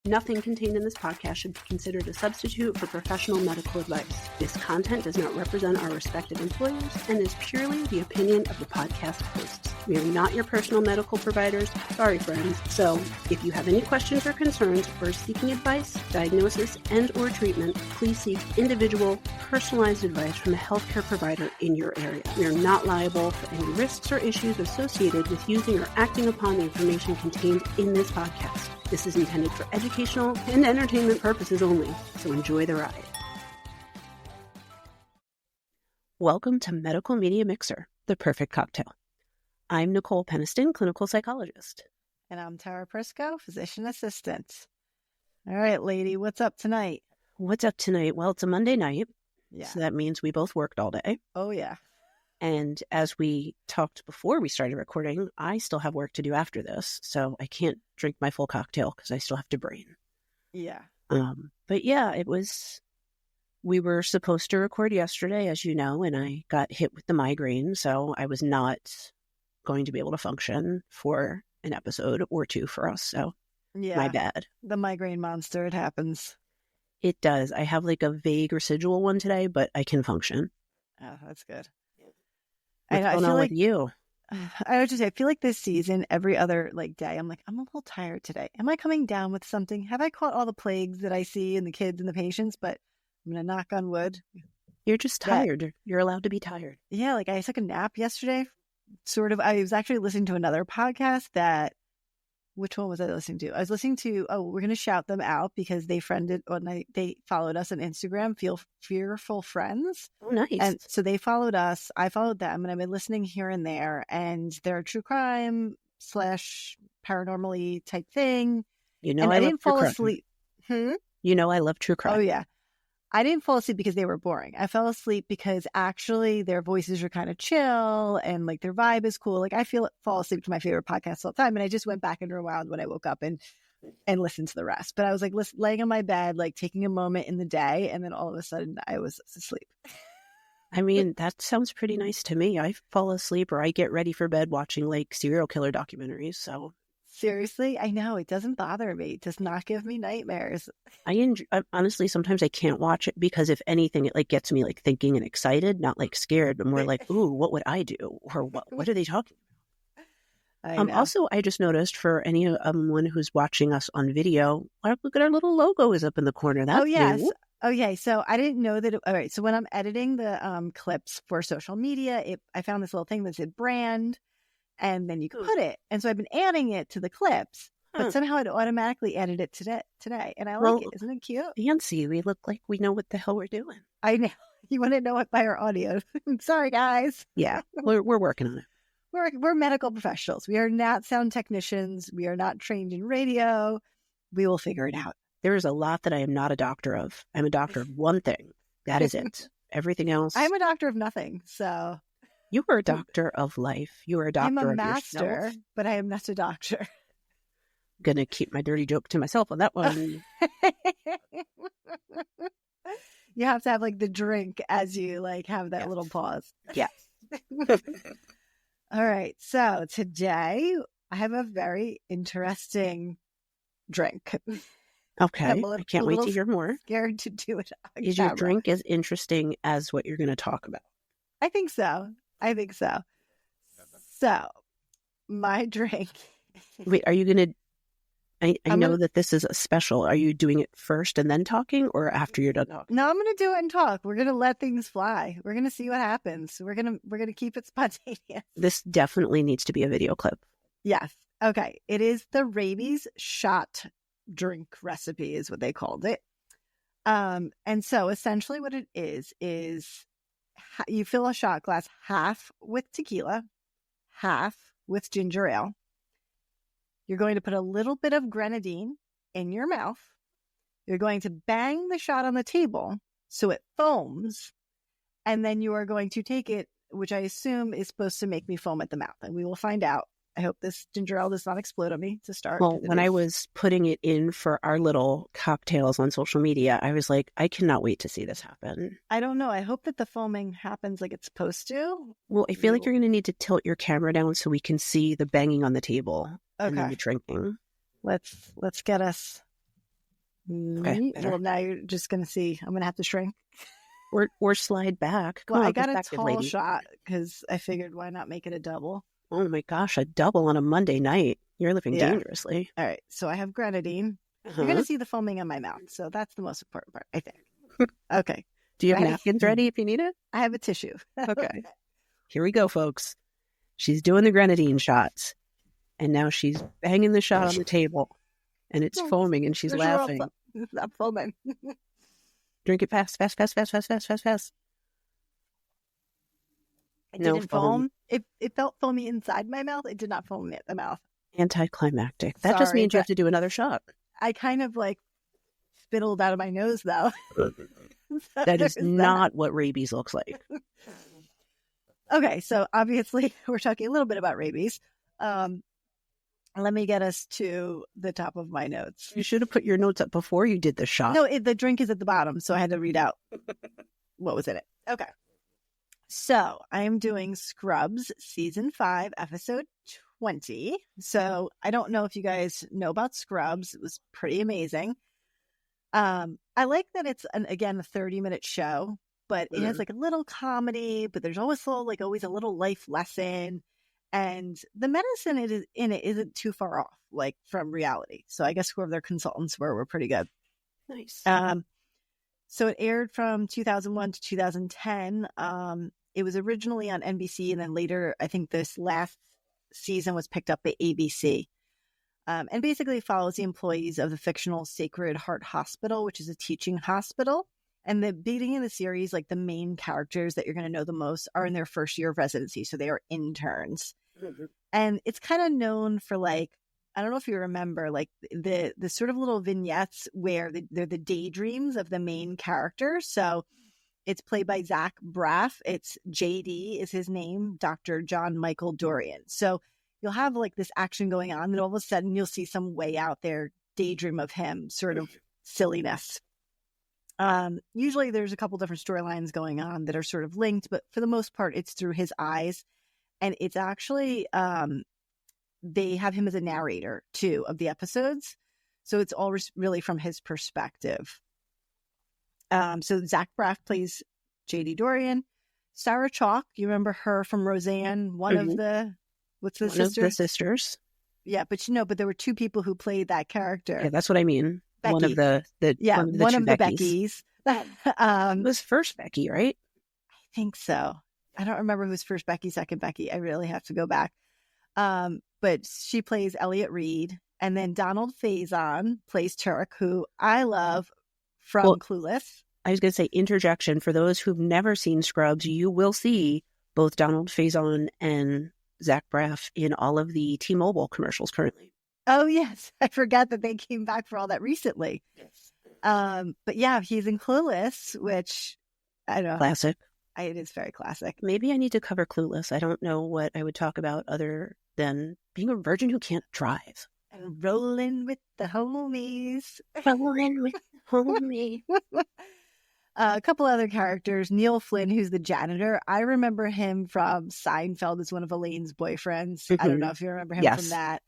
Nothing contained in this podcast should be considered a substitute for professional medical advice. This content does not represent our respective employers and is purely the opinion of the podcast hosts. We are not your personal medical providers. Sorry, friends. So, if you have any questions or concerns or seeking advice, diagnosis, and or treatment, please seek individual, personalized advice from a healthcare provider in your area. We are not liable for any risks or issues associated with using or acting upon the information contained in this podcast. This is intended for educational and entertainment purposes only, so enjoy the ride. Welcome to Medical Media Mixer, the perfect cocktail. I'm Nicole Peniston, clinical psychologist. And I'm Tara Prisco, physician assistant. All right, lady, what's up tonight? What's up tonight? Well, it's a Monday night, Yeah. so that means we both worked all day. Oh, yeah. And as we talked before we started recording, I still have work to do after this, so I can't drink my full cocktail because I still have to brain. Yeah. But yeah, we were supposed to record yesterday, as you know, and I got hit with the migraine, so I was not going to be able to function for an episode or two for us, so Yeah. my bad. The migraine monster, it happens. It does. I have like a vague residual one today, but I can function. Oh, that's good. What's going on with you? I would just say, I feel like this season, every other day, I'm like, I'm a little tired today. Am I coming down with something? Have I caught all the plagues that I see in the kids and the patients? But I'm going to knock on wood. You're just tired. You're allowed to be tired. Yeah, I took a nap yesterday. I was actually listening to another podcast which one was I listening to? I was listening to, we're going to shout them out because they followed us on Instagram, Fearful Friends. Oh, nice. And so they followed us, I followed them, and I've been listening here and there, and they're a true crime / paranormally type thing. You know, and I didn't fall crime. asleep. You know, I love true crime. Oh, yeah. I didn't fall asleep because they were boring. I fell asleep because actually their voices are kind of chill and their vibe is cool. I fall asleep to my favorite podcasts all the time. And I just went back and rewound when I woke up and listened to the rest. But I was laying on my bed, taking a moment in the day. And then all of a sudden I was asleep. I mean, that sounds pretty nice to me. I fall asleep or I get ready for bed watching serial killer documentaries. So seriously, I know it doesn't bother me. It does not give me nightmares. Honestly, sometimes I can't watch it because if anything, it gets me thinking and excited, not scared, but more ooh, what would I do? Or what are they talking about? Also, I just noticed for anyone who's watching us on video, look at our little logo is up in the corner. That's yes. new. Okay, so I didn't know that. All right, so when I'm editing the clips for social media, I found this little thing that said brand. And then you can put it. And so I've been adding it to the clips, but somehow it automatically added it today. And I like it. Isn't it cute? Fancy. We look like we know what the hell we're doing. I know. You want to know it by our audio. Sorry, guys. Yeah, we're working on it. We're medical professionals. We are not sound technicians. We are not trained in radio. We will figure it out. There is a lot that I am not a doctor of. I'm a doctor of one thing. That is it. Everything else. I'm a doctor of nothing. So you are a doctor of life. You are a doctor of I'm a master, yourself. But I am not a doctor. Gonna keep my dirty joke to myself on that one. You have to have the drink as you have that little pause. Yes. All right. So today I have a very interesting drink. Okay. I can't wait to hear more. Scared to do it. Is your drink as interesting as what you're going to talk about? I think so. So, my drink. Wait, are you going to... I know that this is a special. Are you doing it first and then talking or after you're done talking? No, I'm going to do it and talk. We're going to let things fly. We're going to see what happens. We're going to keep it spontaneous. This definitely needs to be a video clip. Yes. Okay. It is the Rabies shot drink recipe is what they called it. And so essentially what it is you fill a shot glass half with tequila, half with ginger ale. You're going to put a little bit of grenadine in your mouth. You're going to bang the shot on the table so it foams. And then you are going to take it, which I assume is supposed to make me foam at the mouth. And we will find out. I hope this ginger ale does not explode on me to start. Well, when I was putting it in for our little cocktails on social media, I was like, I cannot wait to see this happen. I don't know. I hope that the foaming happens like it's supposed to. Well, I feel like you're going to need to tilt your camera down so we can see the banging on the table. Okay. And then the drinking. Let's get us Okay, better. Well, now you're just going to see. I'm going to have to shrink. Or slide back. Come Well, on, I got a perspective, tall lady. shot because I figured why not make it a double? Oh my gosh, a double on a Monday night. You're living Yeah. dangerously. All right. So I have grenadine. You're going to see the foaming on my mouth. So that's the most important part, I think. Okay. Do you have Ready? napkins ready if you need it? I have a tissue. Okay. Here we go, folks. She's doing the grenadine shots. And now she's banging the shot on the table. And it's foaming and she's laughing. I'm foaming. Drink it fast, fast, fast, fast, fast, fast, fast, fast. It No didn't foam. It felt foamy inside my mouth. It did not foam at the mouth. Anticlimactic. That just Sorry, means you but have to do another shot. I kind of like spittled out of my nose, though. That is not what rabies looks like. Okay, so obviously we're talking a little bit about rabies. Let me get us to the top of my notes. You should have put your notes up before you did the shot. No, the drink is at the bottom, so I had to read out what was in it. Okay. So I am doing Scrubs Season 5, Episode 20. So I don't know if you guys know about Scrubs. It was pretty amazing. I like that it's, again, a 30-minute show, but it has like a little comedy, but there's always always a little life lesson. And the medicine in it isn't too far off, like from reality. So I guess whoever their consultants were pretty good. Nice. So it aired from 2001 to 2010. It was originally on NBC, and then later, I think this last season was picked up by ABC. And basically follows the employees of the fictional Sacred Heart Hospital, which is a teaching hospital. And the beginning of the series, like the main characters that you're going to know the most are in their first year of residency. So they are interns. Mm-hmm. And it's kind of known for like, I don't know if you remember, like the sort of little vignettes where they're the daydreams of the main character. So it's played by Zach Braff. It's JD is his name, Dr. John Michael Dorian. So you'll have like this action going on, and all of a sudden you'll see some way out there daydream of him, sort of silliness. Usually there's a couple different storylines going on that are sort of linked, but for the most part, it's through his eyes. And it's actually, they have him as a narrator too of the episodes. So it's all really from his perspective. So Zach Braff plays JD Dorian. Sarah Chalk, you remember her from Roseanne, one of the, what's the One sister? of the sisters. Yeah, but but there were two people who played that character. Yeah, that's what I mean. Becky. One of the one of the Beckys. It was first Becky, right? I think so. I don't remember who's first Becky, second Becky. I really have to go back. But she plays Elliot Reed. And then Donald Faison plays Turk, who I love from Clueless. I was going to say, interjection, for those who've never seen Scrubs, you will see both Donald Faison and Zach Braff in all of the T-Mobile commercials currently. Oh, yes. I forgot that they came back for all that recently. Yes. But yeah, he's in Clueless, which I don't know. Classic. It is very classic. Maybe I need to cover Clueless. I don't know what I would talk about other than being a virgin who can't drive. And rolling with the homies. Rolling with the homies. A couple other characters. Neil Flynn, who's the janitor. I remember him from Seinfeld as one of Elaine's boyfriends. Mm-hmm. I don't know if you remember him from that.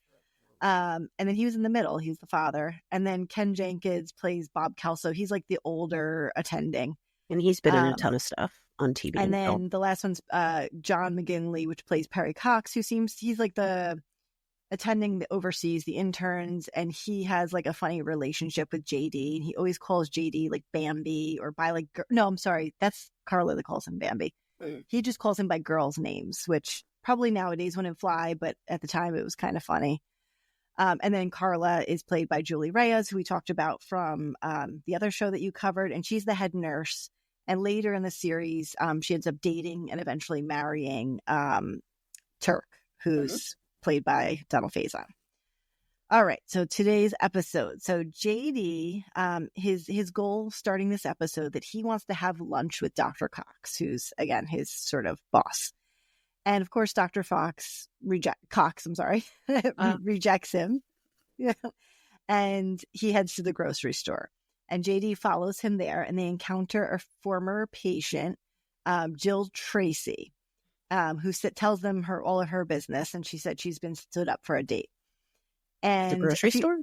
And then he was in the middle. He's the father. And then Ken Jenkins plays Bob Kelso. He's like the older attending. And he's been in a ton of stuff on TV. And then the last one's John McGinley, which plays Perry Cox, he's like the attending that oversees the interns, and he has like a funny relationship with JD, and he always calls JD like Bambi or by like no, I'm sorry, that's Carla that calls him Bambi. He just calls him by girls' names, which probably nowadays wouldn't fly, but at the time it was kind of funny. And then Carla is played by Julie Reyes, who we talked about from the other show that you covered, and she's the head nurse. And later in the series, she ends up dating and eventually marrying Turk, who's played by Donald Faison. All right, so today's episode. So JD, his goal starting this episode that he wants to have lunch with Dr. Cox, who's again his sort of boss. And of course, Dr. Cox rejects him. And he heads to the grocery store. And JD follows him there, and they encounter a former patient, Jill Tracy, who tells them all of her business, and she said she's been stood up for a date. And the grocery store?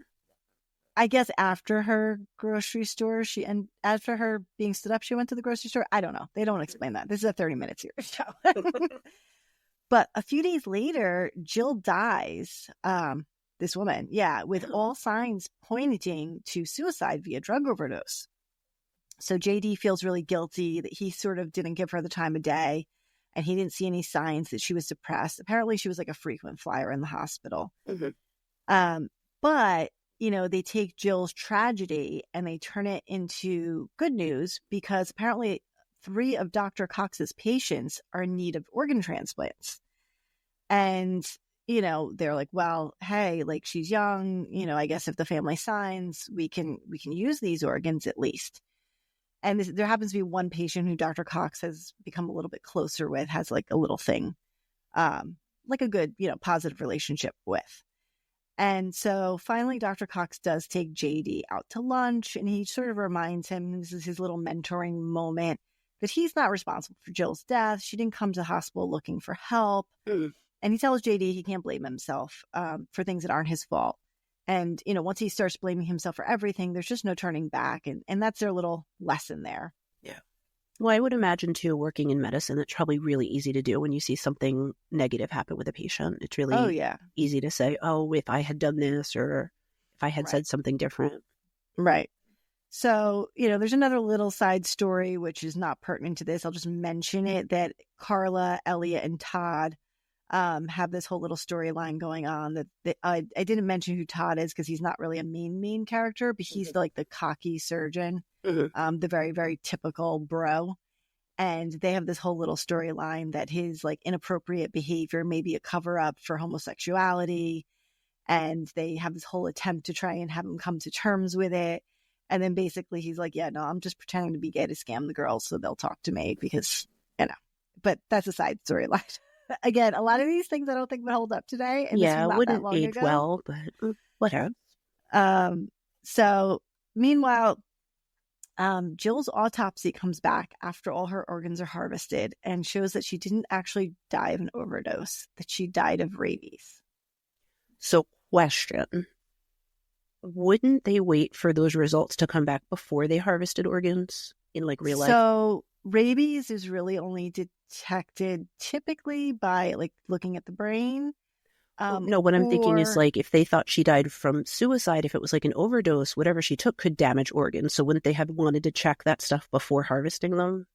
I guess after her grocery store, and after her being stood up, she went to the grocery store. I don't know. They don't explain that. This is a 30-minute series show. But a few days later, Jill dies. This woman, with all signs pointing to suicide via drug overdose. So JD feels really guilty that he sort of didn't give her the time of day, and he didn't see any signs that she was depressed. Apparently, she was like a frequent flyer in the hospital. But, they take Jill's tragedy and they turn it into good news, because apparently 3 of Dr. Cox's patients are in need of organ transplants. And, they're like, well, hey, like, she's young, I guess if the family signs, we can use these organs at least. And there happens to be one patient who Dr. Cox has become a little bit closer with, has like a little thing, like a good, positive relationship with. And so finally, Dr. Cox does take JD out to lunch, and he sort of reminds him, this is his little mentoring moment, that he's not responsible for Jill's death. She didn't come to the hospital looking for help. And he tells JD he can't blame himself for things that aren't his fault. And, once he starts blaming himself for everything, there's just no turning back. And that's their little lesson there. Yeah. Well, I would imagine, too, working in medicine, it's probably really easy to do when you see something negative happen with a patient. It's really easy to say, oh, if I had done this, or if I had said something different. Right. So, there's another little side story, which is not pertinent to this. I'll just mention it, that Carla, Elliot, and Todd have this whole little storyline going on. That I didn't mention who Todd is because he's not really a main character, but he's like the cocky surgeon, the very, very typical bro. And they have this whole little storyline that his like inappropriate behavior may be a cover up for homosexuality. And they have this whole attempt to try and have him come to terms with it. And then basically he's like, yeah, no, I'm just pretending to be gay to scam the girls so they'll talk to me because, but that's a side storyline. Again, a lot of these things I don't think would hold up today. And it wouldn't age well, but whatever. So meanwhile, Jill's autopsy comes back after all her organs are harvested and shows that she didn't actually die of an overdose, that she died of rabies. So question, wouldn't they wait for those results to come back before they harvested organs in like real life? So rabies is really only detected typically by like looking at the brain. No, what I'm thinking is like if they thought she died from suicide, if it was like an overdose, whatever she took could damage organs. So wouldn't they have wanted to check that stuff before harvesting them?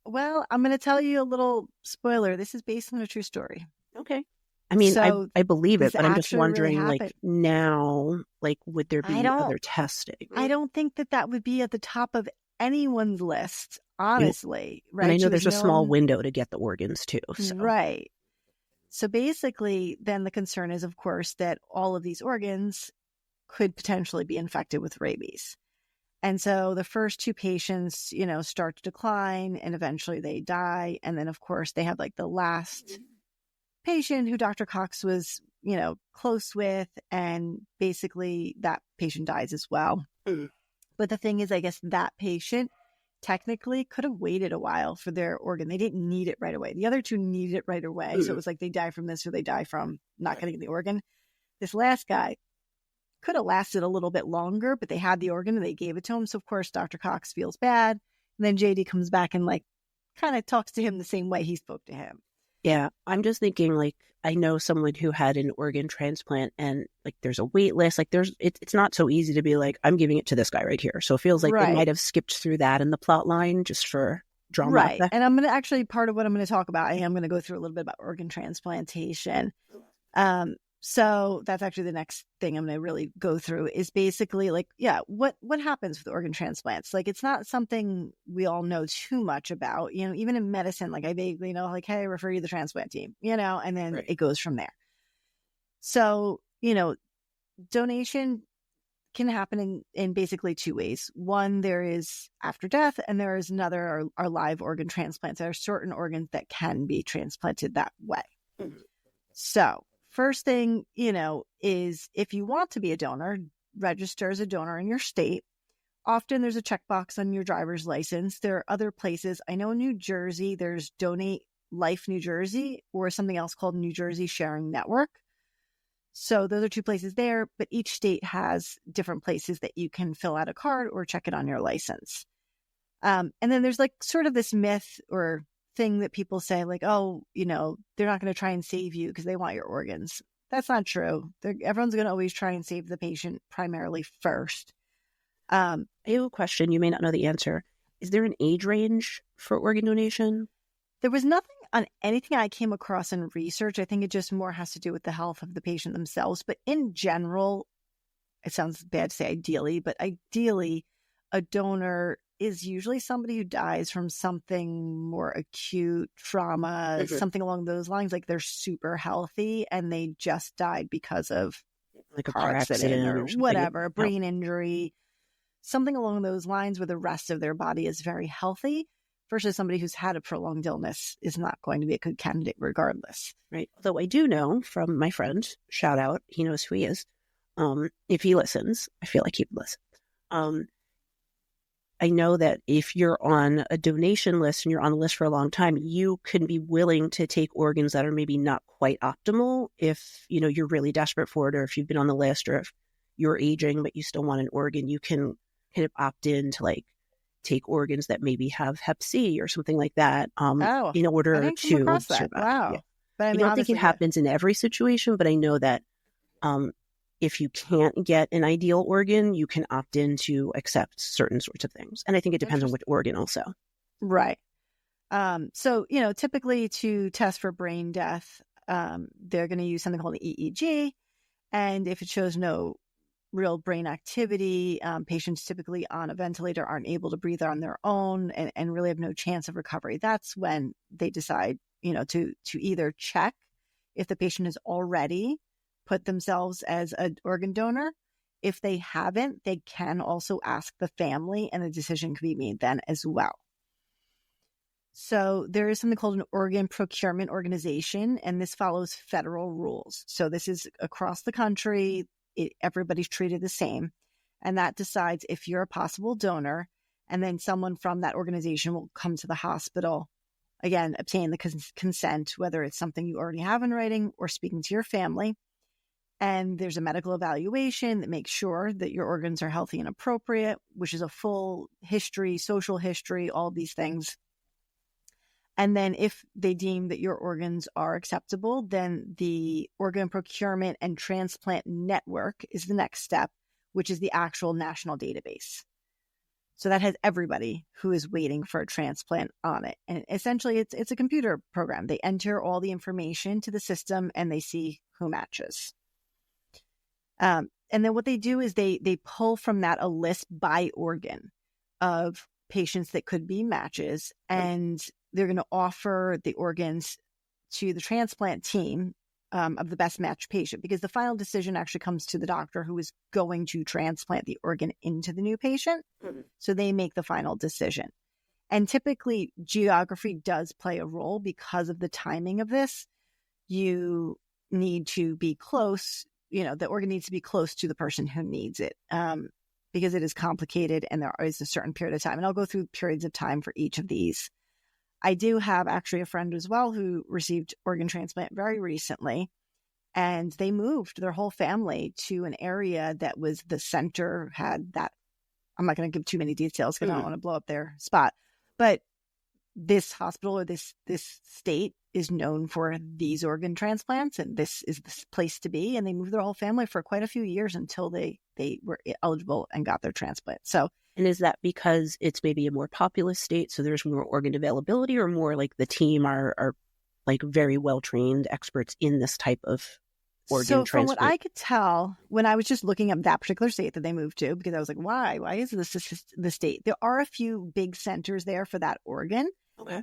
Well, I'm going to tell you a little spoiler. This is based on a true story. Okay. I mean, so I believe it, but I'm just wondering, really like, now, like, would there be other testing? I don't think that would be at the top of anyone's list, honestly. Right? And I know there's a small window to get the organs, too. So. Right. So basically, then the concern is, of course, that all of these organs could potentially be infected with rabies. And so the first 2 patients, start to decline, and eventually they die. And then, of course, they have like the last patient who Dr. Cox was, close with, and basically that patient dies as well. But the thing is, I guess that patient technically could have waited a while for their organ. They didn't need it right away. The other 2 needed it right away. So it was like they die from this or they die from not getting the organ. This last guy could have lasted a little bit longer, but they had the organ and they gave it to him. So of course, Dr. Cox feels bad. And then JD comes back and like kind of talks to him the same way he spoke to him. Yeah, I'm just thinking, like, I know someone who had an organ transplant, and like there's a wait list. Like it's not so easy to be like, I'm giving it to this guy right here. So it feels like they might have skipped through that in the plot line just for drama. Right. And I'm going to actually, part of what I'm going to talk about, I am going to go through a little bit about organ transplantation. So that's actually the next thing I'm going to really go through is basically like, what happens with organ transplants? Like, it's not something we all know too much about, even in medicine, like I vaguely know, like, hey, refer you to the transplant team, and then it goes from there. So, donation can happen in basically 2 ways. One, there is after death, and there is another are live organ transplants. There are certain organs that can be transplanted that way. So first thing, is if you want to be a donor, register as a donor in your state. Often there's a checkbox on your driver's license. There are other places. I know in New Jersey, there's Donate Life New Jersey or something else called New Jersey Sharing Network. So those are two places there, but each state has different places that you can fill out a card or check it on your license. And then there's like sort of this myth or thing that people say like, oh, you know, they're not going to try and save you because they want your organs. That's not true. Everyone's going to always try and save the patient primarily first. I have a question. You may not know the answer. Is there an age range for organ donation? There was nothing on anything I came across in research. I think it just more has to do with the health of the patient themselves. But in general, it sounds bad to say ideally, but ideally, a donor is usually somebody who dies from something more acute, trauma, something along those lines. Like they're super healthy and they just died because of like a car accident or whatever, a brain injury, something along those lines where the rest of their body is very healthy. Versus somebody who's had a prolonged illness is not going to be a good candidate regardless. Right. Although I do know from my friend, shout out, he knows who he is. If he listens, I feel like he would listen. I know that if you're on a donation list and you're on the list for a long time, you can be willing to take organs that are maybe not quite optimal if, you know, you're really desperate for it, or if you've been on the list, or if you're aging but you still want an organ, you can kind of opt in to like take organs that maybe have Hep C or something like that in order to survive. Wow. Yeah. But I don't think it happens in every situation, but I know that if you can't get an ideal organ, you can opt in to accept certain sorts of things. And I think it depends on which organ also. Right. So, you know, typically to test for brain death, they're going to use something called an EEG. And if it shows no real brain activity, patients typically on a ventilator aren't able to breathe on their own and really have no chance of recovery. That's when they decide, you know, to either check if the patient has already put themselves as an organ donor. If they haven't, they can also ask the family and the decision can be made then as well. So there is something called an organ procurement organization, and this follows federal rules. So this is across the country. Everybody's treated the same, and that decides if you're a possible donor, and then someone from that organization will come to the hospital, again, obtain the consent, whether it's something you already have in writing or speaking to your family. And there's a medical evaluation that makes sure that your organs are healthy and appropriate, which is a full history, social history, all these things. And then if they deem that your organs are acceptable, then the Organ Procurement and Transplant Network is the next step, which is the actual national database. So that has everybody who is waiting for a transplant on it. And essentially, it's a computer program. They enter all the information to the system and they see who matches. And then what they do is they pull from that a list by organ of patients that could be matches, and they're going to offer the organs to the transplant team of the best matched patient, because the final decision actually comes to the doctor who is going to transplant the organ into the new patient. So they make the final decision. And typically geography does play a role because of the timing of this. You need to be close, you know, the organ needs to be close to the person who needs it, because it is complicated and there is a certain period of time. And I'll go through periods of time for each of these. I do have actually a friend as well who received organ transplant very recently, and they moved their whole family to an area that was the center had that. I'm not going to give too many details because I don't want to blow up their spot, but this hospital or this state is known for these organ transplants, and this is the place to be. And they moved their whole family for quite a few years until they were eligible and got their transplant. So. And is that because it's maybe a more populous state, so there's more organ availability, or more like the team are like very well-trained experts in this type of organ transplant? So from what I could tell, when I was just looking up that particular state that they moved to, because I was like, why? Why is this the state? There are a few big centers there for that organ. Okay.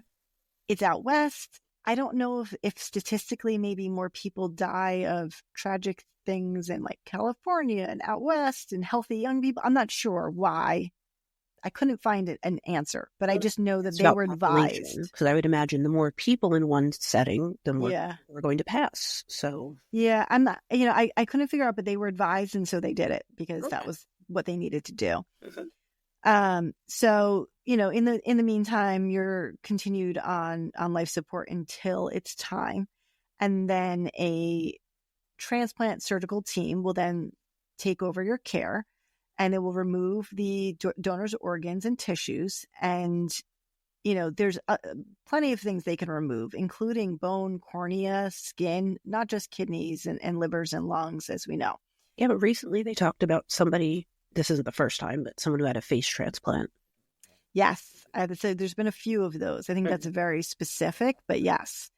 It's out west. I don't know if statistically maybe more people die of tragic things in like California and out west and healthy young people. I'm not sure why. I couldn't find an answer, but I just know that they were advised. Because I would imagine the more people in one setting, the more we're going to pass. So yeah, I'm not, you know, I couldn't figure out, but they were advised, and so they did it because that was what they needed to do. So, you know, in the meantime, you're continued on life support until it's time, and then a transplant surgical team will then take over your care, and it will remove the donor's organs and tissues. And, there's plenty of things they can remove, including bone, cornea, skin, not just kidneys and livers and lungs, as we know. Yeah, but recently they talked about somebody, this isn't the first time, but someone who had a face transplant. Yes, I would say there's been a few of those. I think that's very specific, but yes.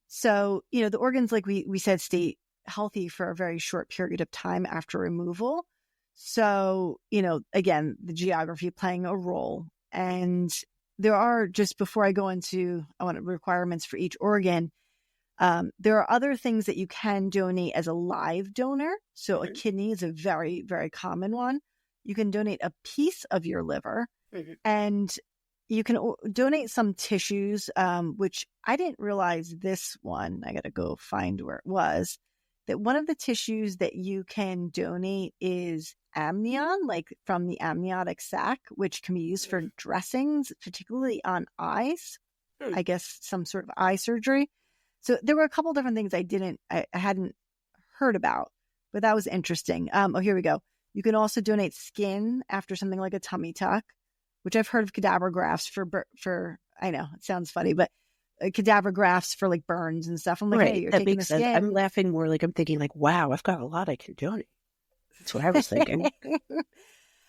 So, the organs, like we said, stay healthy for a very short period of time after removal. So, again, the geography playing a role. And there are, just before I go into requirements for each organ, there are other things that you can donate as a live donor. So a kidney is a very, very common one. You can donate a piece of your liver, and you can donate some tissues, which I didn't realize this one. I got to go find where it was. That one of the tissues that you can donate is amnion, like from the amniotic sac, which can be used for dressings, particularly on eyes. I guess some sort of eye surgery. So there were a couple different things I hadn't heard about, but that was interesting. Here we go. You can also donate skin after something like a tummy tuck, which I've heard of cadaver grafts for. I know it sounds funny, but cadaver grafts for like burns and stuff. I'm like, right. Hey, you're that taking makes the sense. skin. I'm laughing more like I'm thinking like, wow, I've got a lot I can donate. That's what I was thinking.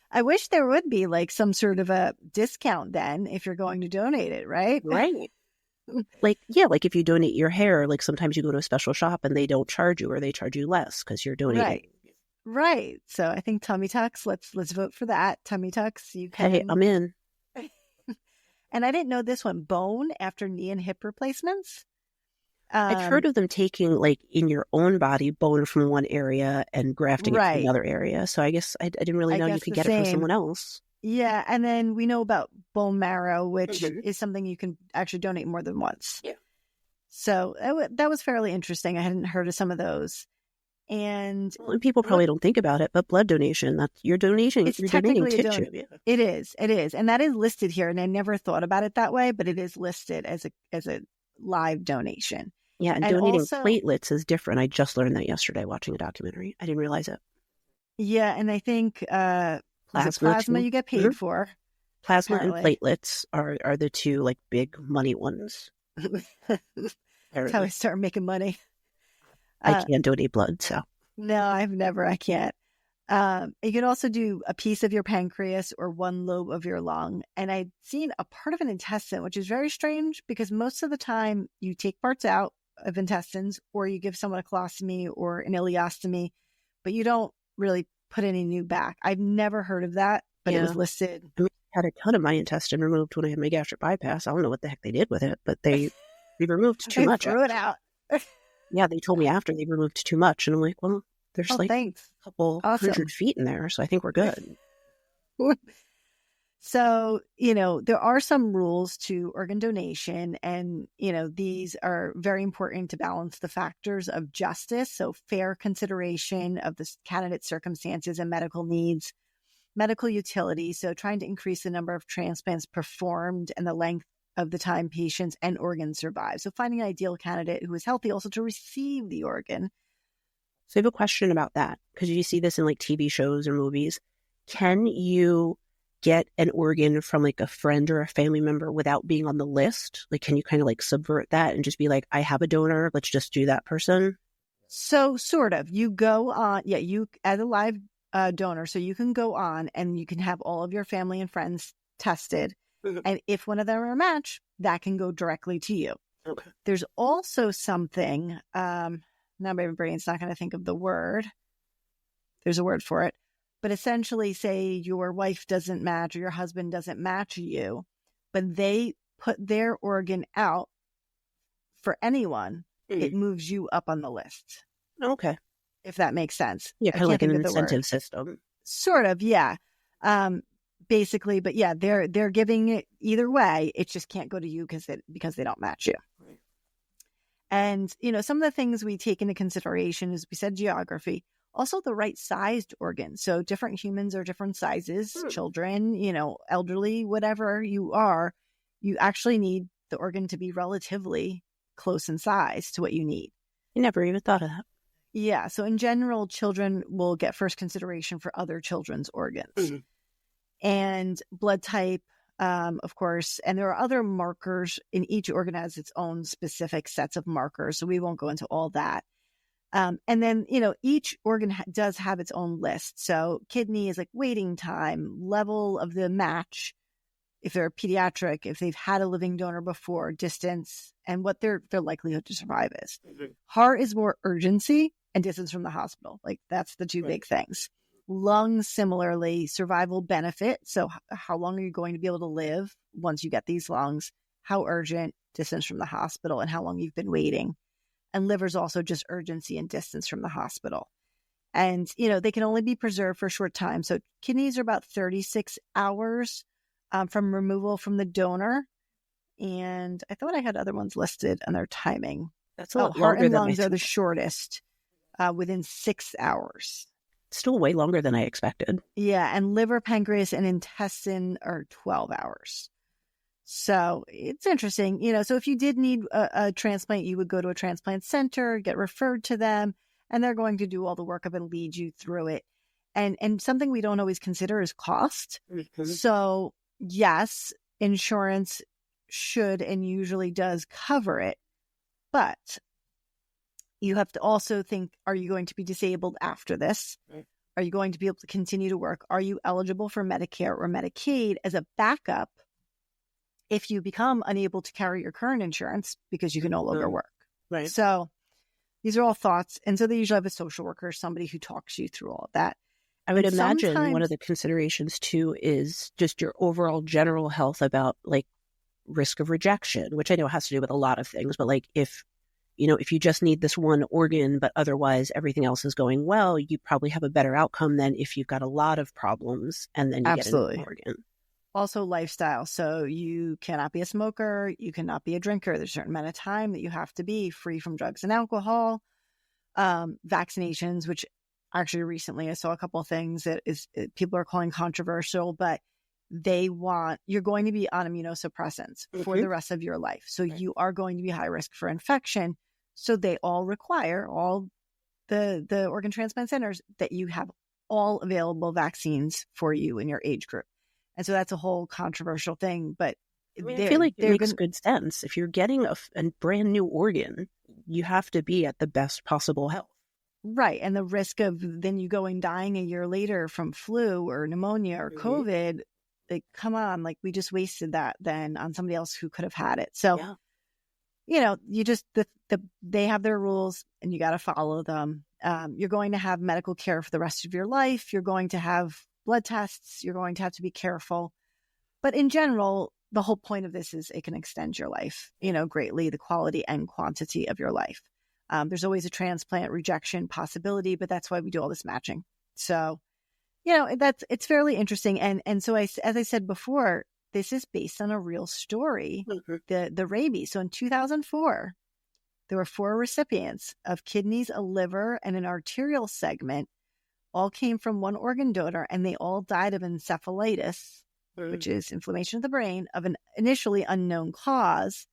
I wish there would be like some sort of a discount then if you're going to donate it, right? Right. Like if you donate your hair, like sometimes you go to a special shop and they don't charge you, or they charge you less because you're donating. Right. So I think tummy tucks, let's vote for that. Tummy tucks, you can. Hey, I'm in. And I didn't know this one, bone after knee and hip replacements. I've heard of them taking like in your own body bone from one area and grafting it to another area. So I guess I didn't really know you could get it from someone else. Yeah. And then we know about bone marrow, which is something you can actually donate more than once. Yeah. So that was fairly interesting. I hadn't heard of some of those. And people probably don't think about it, but blood donation, that's your donation. It's you're technically donating a tissue. donation. It is. And that is listed here. And I never thought about it that way, but it is listed as a live donation. Yeah. And donating platelets is different. I just learned that yesterday watching a documentary. I didn't realize it. Yeah. And I think plasma you get paid for. Plasma apparently. And platelets are the two like big money ones. That's how I start making money. I can't donate blood, so. No, I can't. You can also do a piece of your pancreas or one lobe of your lung. And I've seen a part of an intestine, which is very strange because most of the time you take parts out of intestines or you give someone a colostomy or an ileostomy, but you don't really put any new back. I've never heard of that, but it was listed. I had a ton of my intestine removed when I had my gastric bypass. I don't know what the heck they did with it, but they removed too much. Threw it out. Yeah, they told me after they removed too much. And I'm like, well, there's a couple 100 feet in there. So I think we're good. So, there are some rules to organ donation. And, these are very important to balance the factors of justice. So fair consideration of the candidate's circumstances and medical needs, medical utility. So trying to increase the number of transplants performed and the length of the time patients and organs survive. So finding an ideal candidate who is healthy also to receive the organ. So I have a question about that because you see this in like TV shows or movies. Can you get an organ from like a friend or a family member without being on the list? Like, can you kind of like subvert that and just be like, I have a donor, let's just do that person? So sort of. You go on, you as a live donor, so you can go on and you can have all of your family and friends tested. And if one of them are a match, that can go directly to you. Okay. There's also something, now my brain's not going to think of the word. There's a word for it. But essentially, say your wife doesn't match or your husband doesn't match you, but they put their organ out for anyone, it moves you up on the list. Okay. If that makes sense. Yeah, kind of like an incentive system. Sort of, yeah. Basically, but yeah, they're giving it either way. It just can't go to you because they don't match you. Right. And some of the things we take into consideration is we said geography, also the right sized organ. So different humans are different sizes, children, elderly, whatever you are, you actually need the organ to be relatively close in size to what you need. I never even thought of that. Yeah. So in general, children will get first consideration for other children's organs. Mm-hmm. And blood type, of course, and there are other markers. In each organ has its own specific sets of markers. So we won't go into all that. And then, each organ does have its own list. So kidney is like waiting time, level of the match, if they're pediatric, if they've had a living donor before, distance, and what their likelihood to survive is. Mm-hmm. Heart is more urgency and distance from the hospital. Like that's the two big things. Lungs, similarly, survival benefit. So how long are you going to be able to live once you get these lungs? How urgent, distance from the hospital, and how long you've been waiting. And liver's also just urgency and distance from the hospital. And, they can only be preserved for a short time. So kidneys are about 36 hours from removal from the donor. And I thought I had other ones listed and their timing. That's a lot heart longer and than lungs are the shortest, within 6 hours. Still way longer than I expected. Yeah, and liver, pancreas, and intestine are 12 hours. So it's interesting. So if you did need a transplant, you would go to a transplant center, get referred to them, and they're going to do all the workup and lead you through it. And something we don't always consider is cost. Mm-hmm. So yes, insurance should and usually does cover it, but you have to also think, are you going to be disabled after this? Right. Are you going to be able to continue to work? Are you eligible for Medicare or Medicaid as a backup if you become unable to carry your current insurance because you can no longer work? Right. So these are all thoughts. And so they usually have a social worker, somebody who talks you through all of that. I would imagine one of the considerations too is just your overall general health about like risk of rejection, which I know has to do with a lot of things, but like if you just need this one organ, but otherwise everything else is going well, you probably have a better outcome than if you've got a lot of problems and then you get an organ. Also lifestyle. So you cannot be a smoker. You cannot be a drinker. There's a certain amount of time that you have to be free from drugs and alcohol. Vaccinations, which actually recently I saw a couple of things that people are calling controversial, but you're going to be on immunosuppressants for the rest of your life. So you are going to be high risk for infection. So they all require, all the organ transplant centers, that you have all available vaccines for you in your age group. And so that's a whole controversial thing. But I feel like it makes good sense. If you're getting a brand new organ, you have to be at the best possible health. Right. And the risk of then you dying a year later from flu or pneumonia or COVID, like, come on, like we just wasted that then on somebody else who could have had it. So, you just, they have their rules and you got to follow them. You're going to have medical care for the rest of your life. You're going to have blood tests. You're going to have to be careful. But in general, the whole point of this is it can extend your life, greatly, the quality and quantity of your life. There's always a transplant rejection possibility, but that's why we do all this matching. So, it's fairly interesting. And so as I said before, this is based on a real story, the rabies. So in 2004, there were 4 recipients of kidneys, a liver, and an arterial segment. All came from one organ donor, and they all died of encephalitis, which is inflammation of the brain, of an initially unknown cause.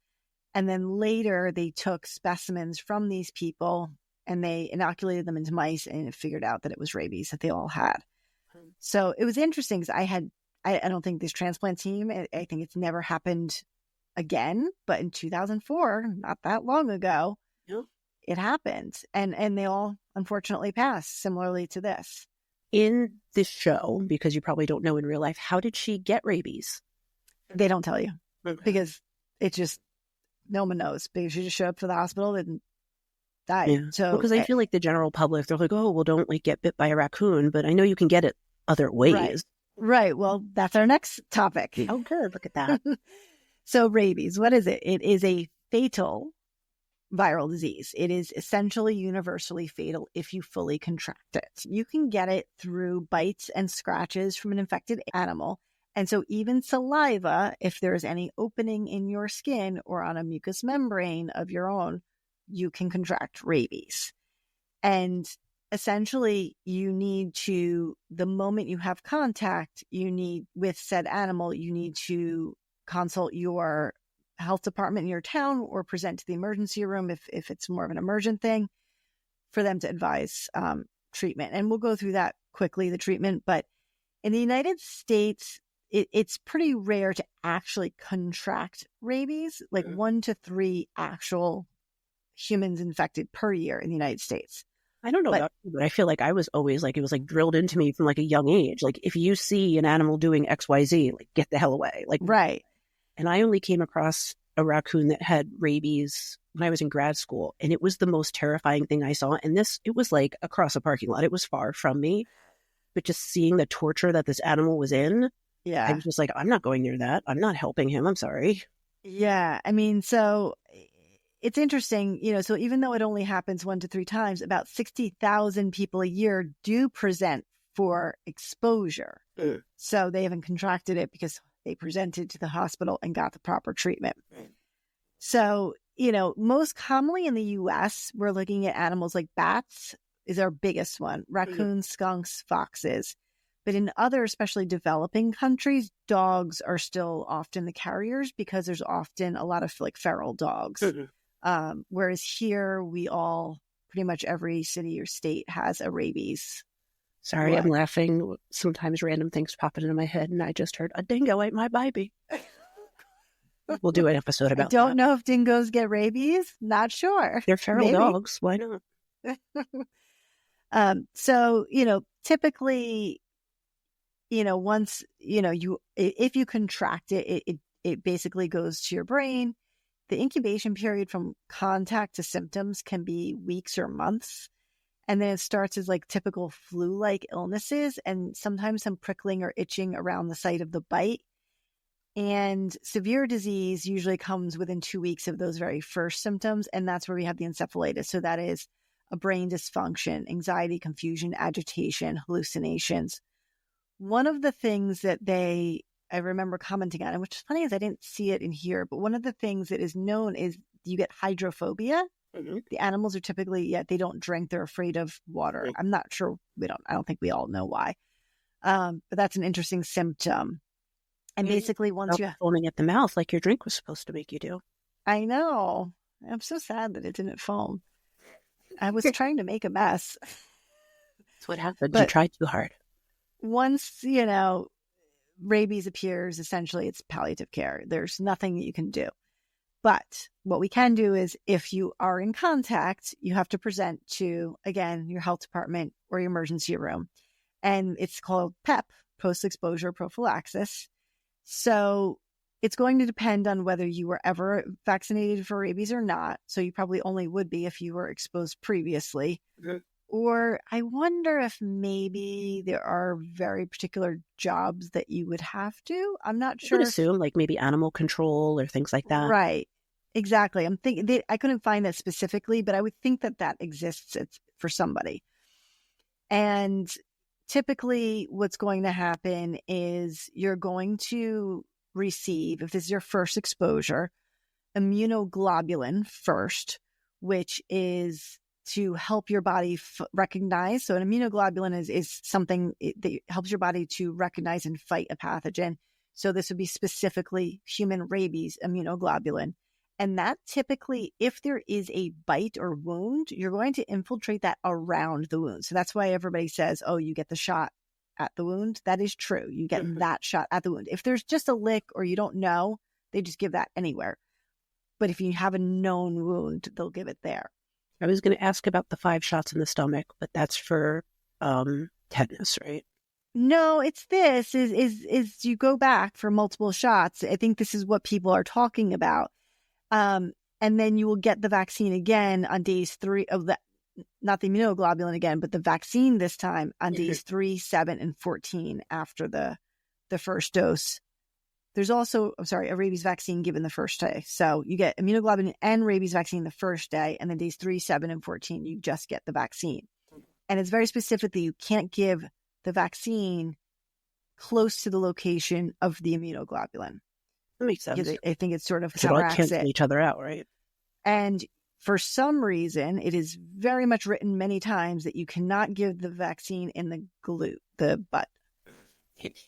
And then later they took specimens from these people and they inoculated them into mice and figured out that it was rabies that they all had. So it was interesting because I don't think this transplant team, I think it's never happened again, but in 2004, not that long ago, it happened. And they all unfortunately passed similarly to this. In this show, because you probably don't know in real life, how did she get rabies? They don't tell you because it just, no one knows, because she just showed up to the hospital and died. Yeah. So because I feel like the general public, they're like, oh, well, don't get bit by a raccoon, but I know you can get it other ways. Right. Well, that's our next topic. Oh, good. Look at that. So rabies, what is it? It is a fatal viral disease. It is essentially universally fatal if you fully contract it. You can get it through bites and scratches from an infected animal. And so even saliva, if there's any opening in your skin or on a mucous membrane of your own, you can contract rabies. And essentially, the moment you have contact, with said animal, you need to consult your health department in your town or present to the emergency room if it's more of an emergent thing. for them to advise treatment. And we'll go through that quickly, the treatment. But in the United States, it's pretty rare to actually contract rabies, like 1 to 3 actual humans infected per year in the United States. I don't know about you, but I feel like I was always like, it was like drilled into me from like a young age. Like if you see an animal doing XYZ, like get the hell away. Like, right. And I only came across a raccoon that had rabies when I was in grad school. And it was the most terrifying thing I saw. And it was like across a parking lot. It was far from me. But just seeing the torture that this animal was in, I was just like, I'm not going near that. I'm not helping him. I'm sorry. Yeah. I mean, so it's interesting, so even though it only happens 1 to 3 times, about 60,000 people a year do present for exposure. So they haven't contracted it because they presented to the hospital and got the proper treatment. So, most commonly in the US, we're looking at animals like bats is our biggest one, raccoons, skunks, foxes. But in other, especially developing countries, dogs are still often the carriers because there's often a lot of like feral dogs. Whereas here, pretty much every city or state has a rabies. Sorry, I'm laughing. Sometimes random things pop into my head, and I just heard a dingo ate my baby. We'll do an episode about that. I don't know if dingoes get rabies. Not sure. They're feral dogs. Why not? So, typically, once, if you contract it, it basically goes to your brain. The incubation period from contact to symptoms can be weeks or months. And then it starts as like typical flu-like illnesses and sometimes some prickling or itching around the site of the bite. And severe disease usually comes within 2 weeks of those very first symptoms. And that's where we have the encephalitis. So that is a brain dysfunction, anxiety, confusion, agitation, hallucinations. One of the things that I remember commenting on, and which is funny is I didn't see it in here, but one of the things that is known is you get hydrophobia. The animals are typically, they don't drink. They're afraid of water. I'm not sure. I don't think we all know why. But that's an interesting symptom. And basically once you foaming at the mouth like your drink was supposed to make you do. I know. I'm so sad that it didn't foam. I was trying to make a mess. That's what happened. You tried too hard. Once, rabies appears, essentially it's palliative care. There's nothing that you can do. But what we can do is if you are in contact, you have to present to, again, your health department or your emergency room. And it's called PEP, post-exposure prophylaxis. So it's going to depend on whether you were ever vaccinated for rabies or not. So you probably only would be if you were exposed previously. Or I wonder if maybe there are very particular jobs that you would have to. I'm not sure. I would assume like maybe animal control or things like that. Right. Exactly. I'm thinking I couldn't find that specifically, but I would think that exists for somebody. And typically what's going to happen is you're going to receive, if this is your first exposure, immunoglobulin first, which is to help your body recognize. So an immunoglobulin is something that helps your body to recognize and fight a pathogen. So this would be specifically human rabies immunoglobulin. And that typically, if there is a bite or wound, you're going to infiltrate that around the wound. So that's why everybody says, oh, you get the shot at the wound. That is true. You get that shot at the wound. If there's just a lick or you don't know, they just give that anywhere. But if you have a known wound, they'll give it there. I was going to ask about the 5 shots in the stomach, but that's for tetanus, right? No, it's this is you go back for multiple shots. I think this is what people are talking about. And then you will get the vaccine again on days 3 of the, not the immunoglobulin again, but the vaccine this time on days 3, 7, and 14 after the first dose. There's also, a rabies vaccine given the first day. So you get immunoglobulin and rabies vaccine the first day, and then days 3, 7, and 14, you just get the vaccine. And it's very specific that you can't give the vaccine close to the location of the immunoglobulin. That makes sense. Because I think it sort of should all counteracts cancel each other out, right? And for some reason, it is very much written many times that you cannot give the vaccine in the glute, the butt.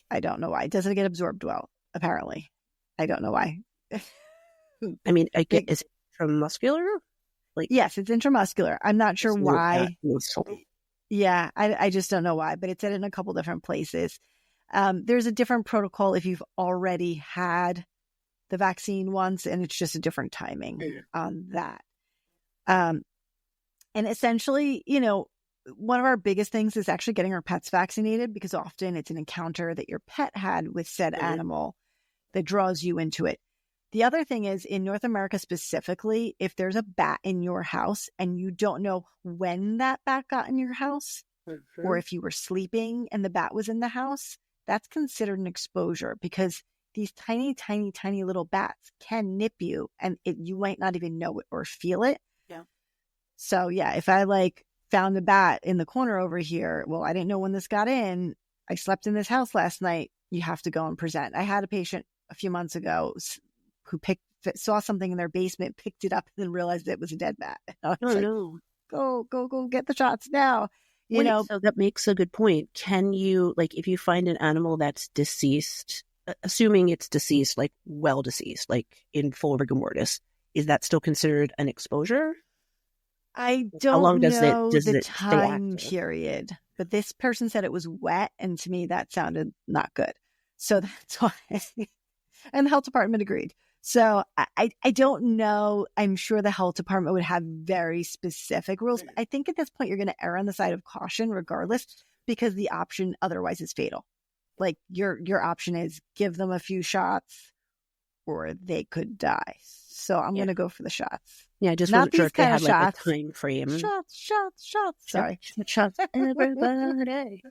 I don't know why. It doesn't get absorbed well, apparently. I don't know why. I mean, is it from muscular? Like, yes, it's intramuscular. I'm not sure why. Useful. Yeah, I just don't know why, but it's said in a couple different places. There's a different protocol if you've already had the vaccine once, and it's just a different timing on that. And essentially, one of our biggest things is actually getting our pets vaccinated, because often it's an encounter that your pet had with said animal that draws you into it. The other thing is, in North America specifically, if there's a bat in your house and you don't know when that bat got in your house, or if you were sleeping and the bat was in the house, that's considered an exposure, because these tiny, tiny, tiny little bats can nip you, and you might not even know it or feel it. Yeah. So yeah, if I found the bat in the corner over here, well, I didn't know when this got in. I slept in this house last night. You have to go and present. I had a patient a few months ago who saw something in their basement, picked it up, and then realized it was a dead bat. No. Go get the shots now. So that makes a good point. Can you, if you find an animal that's deceased, assuming it's deceased, well deceased, in full rigor mortis, is that still considered an exposure? I don't How long does know the it time stay active? period, but this person said it was wet, and to me that sounded not good. So that's why, and the health department agreed. So I don't know. I'm sure the health department would have very specific rules. I think at this point you're going to err on the side of caution regardless, because the option otherwise is fatal. Your option is give them a few shots or they could die. So I'm going to go for the shots. Yeah, I just Not wasn't sure these if they kind had of shots. a time frame. Shots. Sorry. Shots, everybody.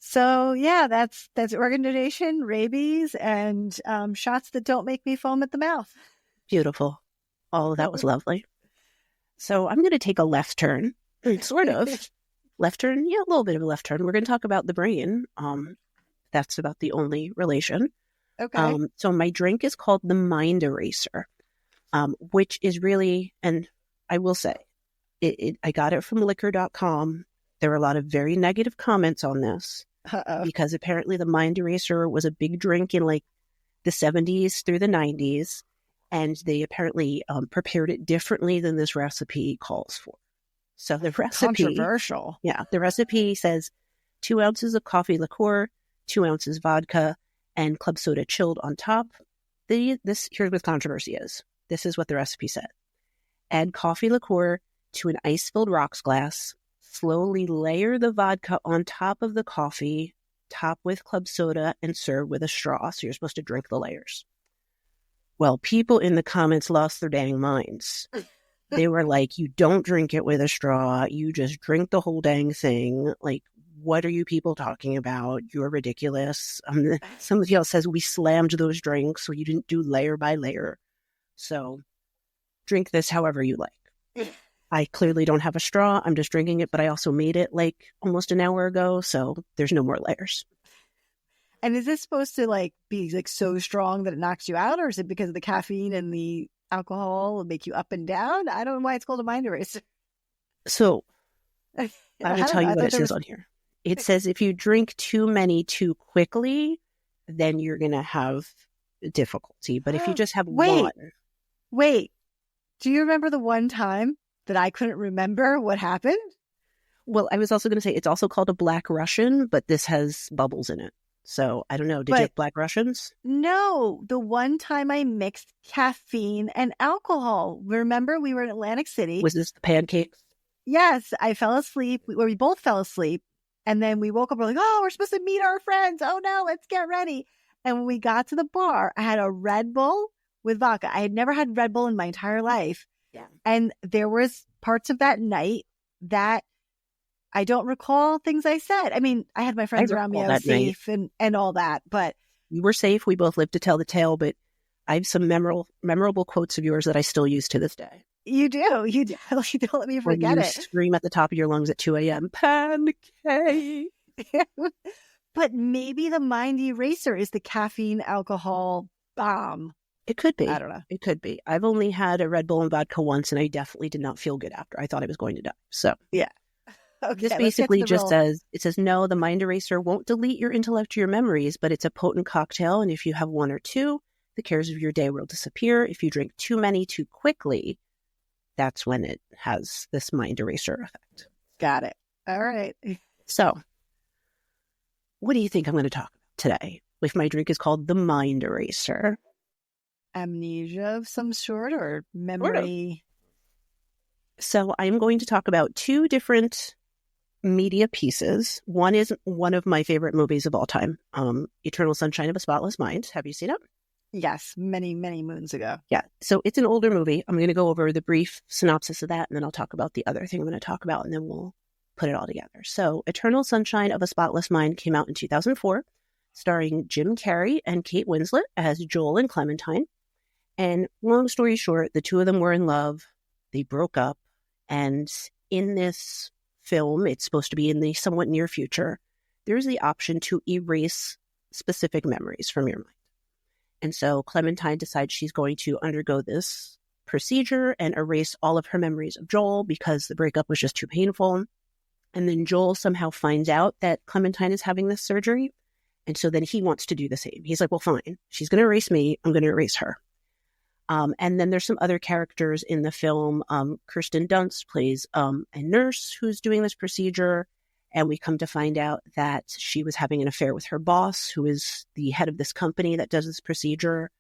So yeah, that's organ donation, rabies, and shots that don't make me foam at the mouth. Beautiful. All of that was lovely. So I'm going to take a left turn, sort of. Left turn, yeah, a little bit of a left turn. We're going to talk about the brain. That's about the only relation. Okay. So my drink is called the Mind Eraser, which is really, and I will say, I got it from liquor.com. There were a lot of very negative comments on this. Because apparently the Mind Eraser was a big drink in the 70s through the 90s, and they apparently prepared it differently than this recipe calls for. So the recipe... Controversial. Yeah, the recipe says 2 ounces of coffee liqueur, 2 ounces vodka, and club soda chilled on top. Here's what controversy is. This is what the recipe said. Add coffee liqueur to an ice-filled rocks glass. Slowly layer the vodka on top of the coffee, top with club soda, and serve with a straw. So you're supposed to drink the layers. Well, people in the comments lost their dang minds. They were like, you don't drink it with a straw. You just drink the whole dang thing. What are you people talking about? You're ridiculous. Somebody else says we slammed those drinks, or you didn't do layer by layer. So drink this however you like. I clearly don't have a straw. I'm just drinking it, but I also made it almost an hour ago, so there's no more layers. And is this supposed to be so strong that it knocks you out, or is it because of the caffeine and the alcohol will make you up and down? I don't know why it's called a Mind Eraser. So I will tell you what it says on here. It says if you drink too many too quickly, then you're going to have difficulty. But if you just have one. Wait, do you remember the one time that I couldn't remember what happened? Well, I was also going to say it's also called a Black Russian, but this has bubbles in it. So I don't know. Did you have Black Russians? No, the one time I mixed caffeine and alcohol. Remember, we were in Atlantic City. Was this the pancakes? Yes, I fell asleep. We both fell asleep. And then we woke up, we're like, oh, we're supposed to meet our friends. Oh no, let's get ready. And when we got to the bar, I had a Red Bull with vodka. I had never had Red Bull in my entire life. Yeah. And there was parts of that night that I don't recall things I said. I mean, I had my friends around me. I was safe and all that, but you were safe. We both lived to tell the tale, but I have some memorable quotes of yours that I still use to this day. You do. You don't let me forget it. Scream at the top of your lungs at 2 a.m. Pancake. But maybe the Mind Eraser is the caffeine alcohol bomb. It could be. I don't know. It could be. I've only had a Red Bull and vodka once, and I definitely did not feel good after. I thought I was going to die. So yeah. Okay, this basically just says, no, the Mind Eraser won't delete your intellect or your memories, but it's a potent cocktail. And if you have one or two, the cares of your day will disappear. If you drink too many too quickly, that's when it has this mind eraser effect. Got it. All right. So, what do you think I'm going to talk about today? If my drink is called the mind eraser. Amnesia of some sort or memory? So I'm going to talk about two different media pieces. One is one of my favorite movies of all time, Eternal Sunshine of a Spotless Mind. Have you seen it? Yes, many, many moons ago. Yeah. So it's an older movie. I'm going to go over the brief synopsis of that, and then I'll talk about the other thing I'm going to talk about, and then we'll put it all together. So Eternal Sunshine of a Spotless Mind came out in 2004, starring Jim Carrey and Kate Winslet as Joel and Clementine. And long story short, the two of them were in love. They broke up. And in this film, it's supposed to be in the somewhat near future, there's the option to erase specific memories from your mind. And so Clementine decides she's going to undergo this procedure and erase all of her memories of Joel because the breakup was just too painful. And then Joel somehow finds out that Clementine is having this surgery. And so then he wants to do the same. He's like, well, fine. She's going to erase me. I'm going to erase her. And then there's some other characters in the film. Kirsten Dunst plays a nurse who's doing this procedure. And we come to find out that she was having an affair with her boss, who is the head of this company that does this procedure.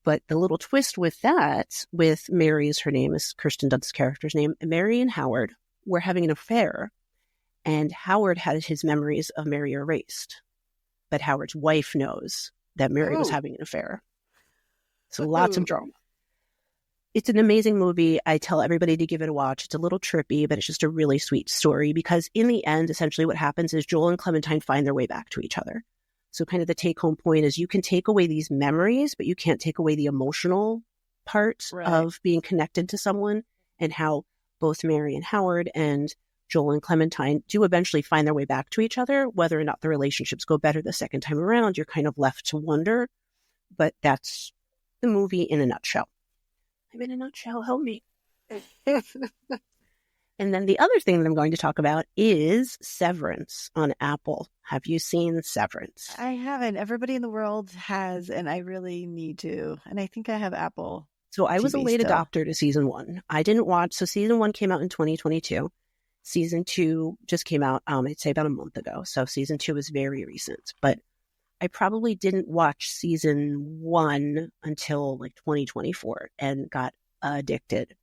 But the little twist with that, with Mary is her name, is Kirsten Dunst's character's name, Mary and Howard were having an affair. And Howard had his memories of Mary erased. But Howard's wife knows that Mary was having an affair. So lots of drama. It's an amazing movie. I tell everybody to give it a watch. It's a little trippy, but it's just a really sweet story because in the end, essentially what happens is Joel and Clementine find their way back to each other. So kind of the take-home point is you can take away these memories, but you can't take away the emotional part of being connected to someone, and how both Mary and Howard and Joel and Clementine do eventually find their way back to each other. Whether or not the relationships go better the second time around, you're kind of left to wonder. But that's the movie in a nutshell. I'm in a nutshell, help me. And then the other thing that I'm going to talk about is Severance on Apple. Have you seen Severance? I haven't. Everybody in the world has, and I really need to. And I think I have Apple. So I was TV a late still. adopter to season 1. I didn't watch. So season 1 came out in 2022. Season 2 just came out, I'd say about a month ago. So season 2 is very recent. But I probably didn't watch season 1 until like 2024 and got addicted.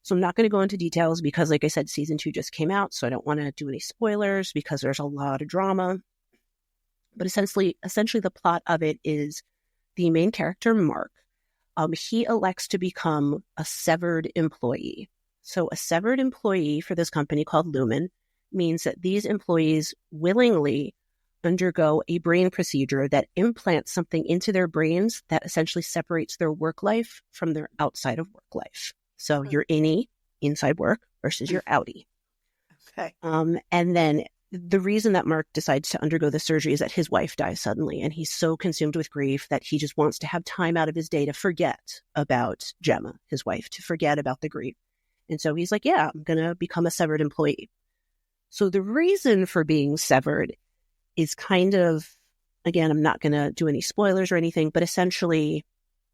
So I'm not going to go into details because, like I said, season 2 just came out. So I don't want to do any spoilers because there's a lot of drama. But essentially the plot of it is the main character, Mark. He elects to become a severed employee. So a severed employee for this company called Lumon means that these employees willingly undergo a brain procedure that implants something into their brains that essentially separates their work life from their outside of work life. So your Innie, inside work, versus your Outie. Okay. And then the reason that Mark decides to undergo the surgery is that his wife dies suddenly, and he's so consumed with grief that he just wants to have time out of his day to forget about Gemma, his wife, to forget about the grief. And so he's like, yeah, I'm going to become a severed employee. So the reason for being severed is kind of, again, I'm not going to do any spoilers or anything, but essentially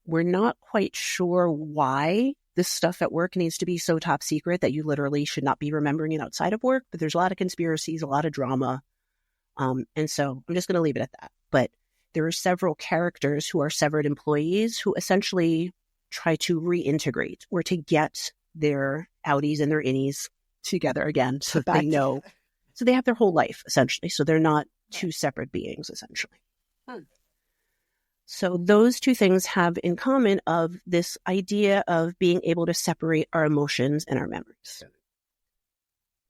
we're not quite sure why this stuff at work needs to be so top secret that you literally should not be remembering it outside of work. But there's a lot of conspiracies, a lot of drama. And so I'm just going to leave it at that. But there are several characters who are severed employees who essentially try to reintegrate or to get their Outies and their Innies together again so they know. So they have their whole life, essentially. So they're not two separate beings, essentially. So those two things have in common of this idea of being able to separate our emotions and our memories.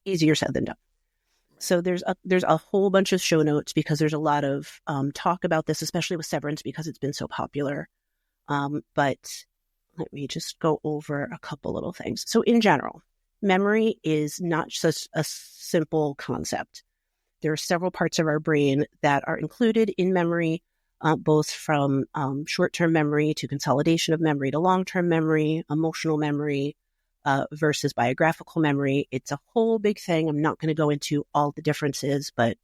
Easier said than done. So there's a whole bunch of show notes because there's a lot of talk about this, especially with Severance because it's been so popular. But let me just go over a couple little things. So in general, memory is not just a simple concept. There are several parts of our brain that are included in memory, both from short-term memory to consolidation of memory to long-term memory, emotional memory versus biographical memory. It's a whole big thing. I'm not going to go into all the differences, but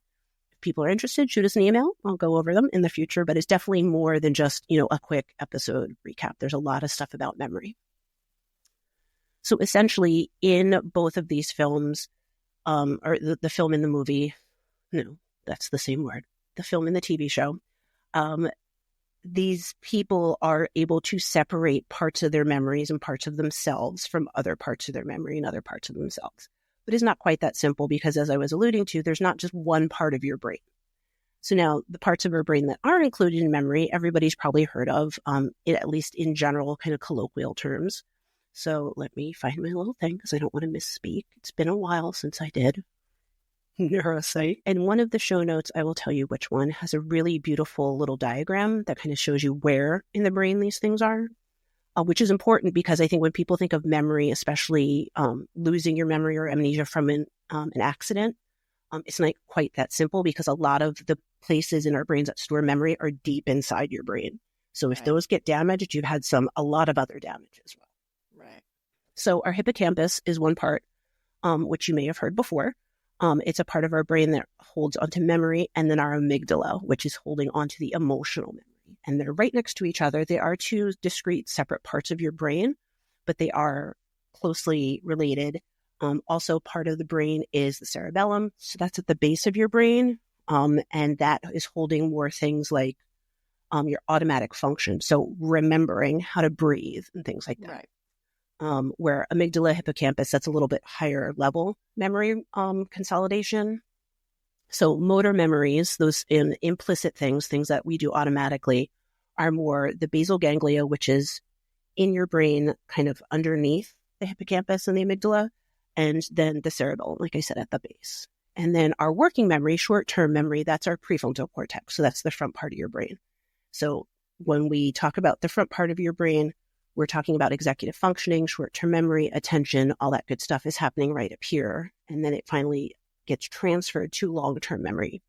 if people are interested, shoot us an email. I'll go over them in the future, but it's definitely more than just, a quick episode recap. There's a lot of stuff about memory. So essentially, in both of these films, or the film and the movie, no, that's the same word, the film and the TV show, these people are able to separate parts of their memories and parts of themselves from other parts of their memory and other parts of themselves. But it's not quite that simple because, as I was alluding to, there's not just one part of your brain. So now the parts of our brain that aren't included in memory, everybody's probably heard of, at least in general kind of colloquial terms. So let me find my little thing because I don't want to misspeak. It's been a while since I did neuropsych. And one of the show notes, I will tell you which one, has a really beautiful little diagram that kind of shows you where in the brain these things are, which is important because I think when people think of memory, especially losing your memory or amnesia from an accident, it's not quite that simple because a lot of the places in our brains that store memory are deep inside your brain. So if those get damaged, you've had a lot of other damage as well. Right. So our hippocampus is one part, which you may have heard before. It's a part of our brain that holds onto memory, and then our amygdala, which is holding onto the emotional memory. And they're right next to each other. They are two discrete, separate parts of your brain, but they are closely related. Also, part of the brain is the cerebellum. So that's at the base of your brain. And that is holding more things like your automatic function. So remembering how to breathe and things like that. Right. Where amygdala, hippocampus, that's a little bit higher level memory consolidation. So motor memories, those implicit things that we do automatically, are more the basal ganglia, which is in your brain kind of underneath the hippocampus and the amygdala, and then the cerebellum, like I said, at the base. And then our working memory, short-term memory, that's our prefrontal cortex. So that's the front part of your brain. So when we talk about the front part of your brain, we're talking about executive functioning, short-term memory, attention, all that good stuff is happening right up here. And then it finally gets transferred to long-term memory.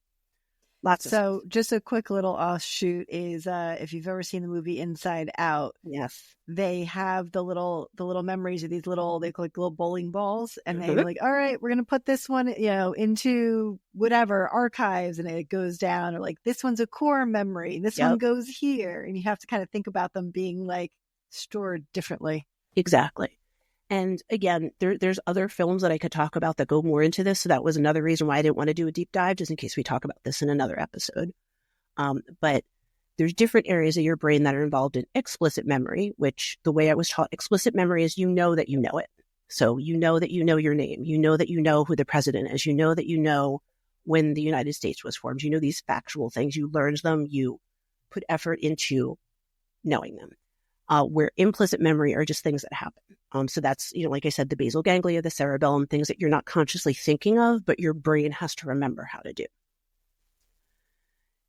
So just a quick little offshoot is if you've ever seen the movie Inside Out, yes, they have the little memories of these little, they look like little bowling balls, and they're like, all right, we're gonna put this one, into whatever archives, and it goes down, or like this one's a core memory, this one goes here, and you have to kind of think about them being like stored differently. Exactly. And again, there's other films that I could talk about that go more into this. So that was another reason why I didn't want to do a deep dive, just in case we talk about this in another episode. But there's different areas of your brain that are involved in explicit memory, which the way I was taught, explicit memory is you know that you know it. So you know that you know your name. You know that you know who the president is. You know that you know when the United States was formed. You know these factual things. You learned them. You put effort into knowing them. Where implicit memory are just things that happen. So that's, like I said, the basal ganglia, the cerebellum, things that you're not consciously thinking of, but your brain has to remember how to do.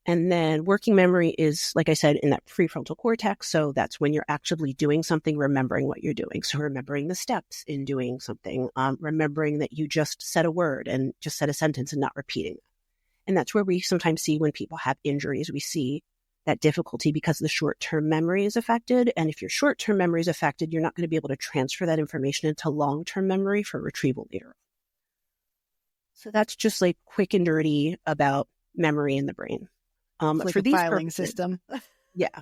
And then working memory is, like I said, in that prefrontal cortex. So that's when you're actively doing something, remembering what you're doing. So remembering the steps in doing something, remembering that you just said a word and just said a sentence and not repeating it. And that's where we sometimes see when people have injuries, we see that difficulty because the short-term memory is affected. And if your short-term memory is affected, you're not going to be able to transfer that information into long-term memory for retrieval later. So that's just like quick and dirty about memory in the brain. Like for a these filing system. Yeah.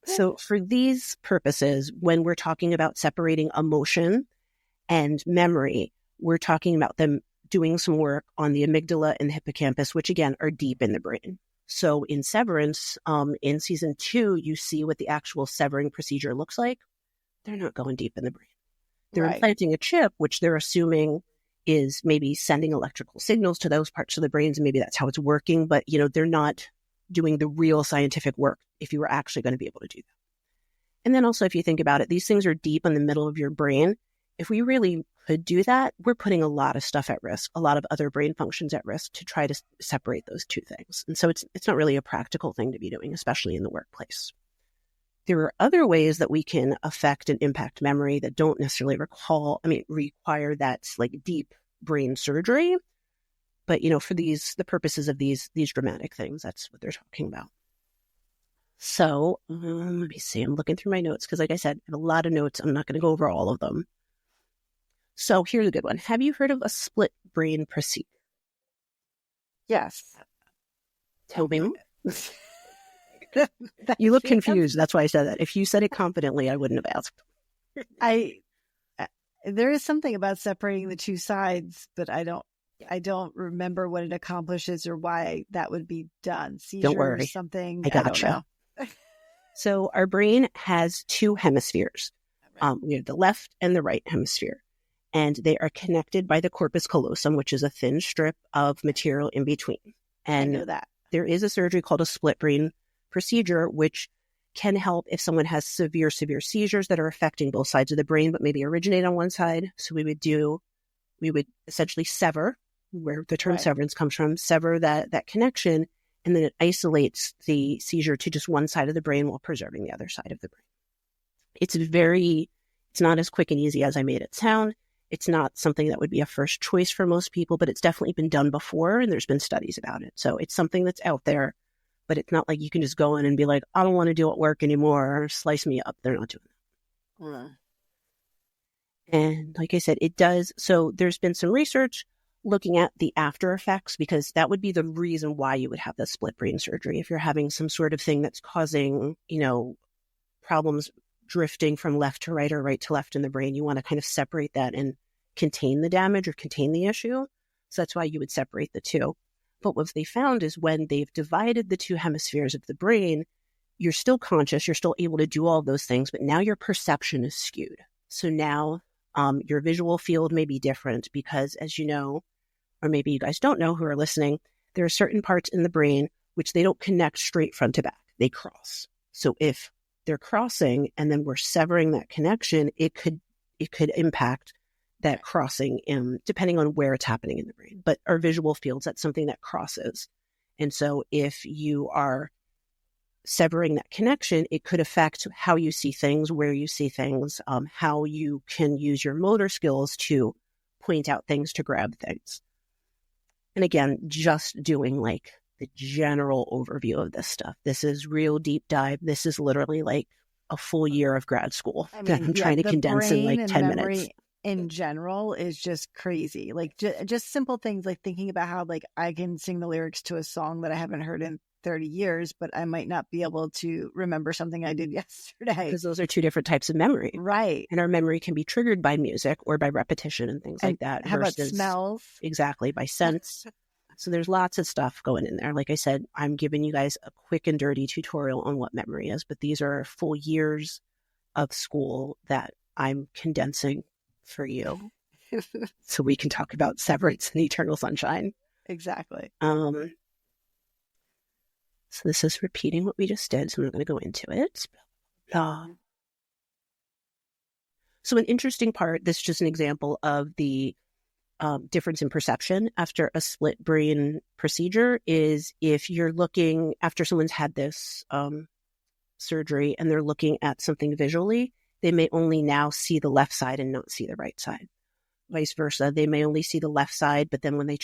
So for these purposes, when we're talking about separating emotion and memory, we're talking about them doing some work on the amygdala and the hippocampus, which again are deep in the brain. So in Severance, in season 2, you see what the actual severing procedure looks like. They're not going deep in the brain. They're implanting a chip, which they're assuming is maybe sending electrical signals to those parts of the brains, and maybe that's how it's working. But, they're not doing the real scientific work if you were actually going to be able to do that. And then also, if you think about it, these things are deep in the middle of your brain. If we really could do that, we're putting a lot of stuff at risk, a lot of other brain functions at risk to try to separate those two things. And so it's not really a practical thing to be doing, especially in the workplace. There are other ways that we can affect and impact memory that don't necessarily require that like deep brain surgery. But, for the purposes of these dramatic things, that's what they're talking about. So let me see. I'm looking through my notes because, like I said, I have a lot of notes. I'm not going to go over all of them. So here's a good one. Have you heard of a split brain procedure? Yes. Tell me. You look confused. That's why I said that. If you said it confidently, I wouldn't have asked. There is something about separating the two sides, but I don't remember what it accomplishes or why that would be done. Seizure Don't worry. or something. I don't gotcha. know. So our brain has two hemispheres. We have the left and the right hemisphere, and they are connected by the corpus callosum, which is a thin strip of material in between. And I know that. there is a surgery called a split brain procedure, which can help if someone has severe seizures that are affecting both sides of the brain, but maybe originate on one side. So we would essentially sever, where the term severance comes from, sever that connection, and then it isolates the seizure to just one side of the brain while preserving the other side of the brain. It's not as quick and easy as I made it sound. It's not something that would be a first choice for most people, but it's definitely been done before, and there's been studies about it. So it's something that's out there, but it's not like you can just go in and be like, I don't want to do it work anymore, or slice me up. They're not doing that. Right. And like I said, it does. So there's been some research looking at the after effects, because that would be the reason why you would have the split brain surgery. If you're having some sort of thing that's causing, problems drifting from left to right or right to left in the brain, you want to kind of separate that and contain the damage or contain the issue. So that's why you would separate the two. But what they found is when they've divided the two hemispheres of the brain, you're still conscious, you're still able to do all those things, but now your perception is skewed. So now your visual field may be different because, as you know, or maybe you guys don't know who are listening, there are certain parts in the brain which they don't connect straight front to back. They cross. So if they're crossing and then we're severing that connection, it could impact that crossing depending on where it's happening in the brain. But our visual fields, that's something that crosses. And so if you are severing that connection, it could affect how you see things, where you see things, how you can use your motor skills to point out things, to grab things. And again, just doing like the general overview of this stuff. This is real deep dive. This is literally like a full year of grad school that I'm trying to condense in like 10 minutes. In general is just crazy. Like just simple things like thinking about how like I can sing the lyrics to a song that I haven't heard in 30 years, but I might not be able to remember something I did yesterday. Because those are two different types of memory. Right. And our memory can be triggered by music or by repetition and things like that. How about smells? Exactly, by sense. So there's lots of stuff going in there. Like I said, I'm giving you guys a quick and dirty tutorial on what memory is, but these are full years of school that I'm condensing for you so we can talk about severance and eternal sunshine. Exactly. So this is repeating what we just did, so I'm not going to go into it. So an interesting part, this is just an example of the difference in perception after a split brain procedure, is if you're looking after someone's had this surgery and they're looking at something visually, they may only now see the left side and not see the right side. Vice versa, they may only see the left side, but then when they're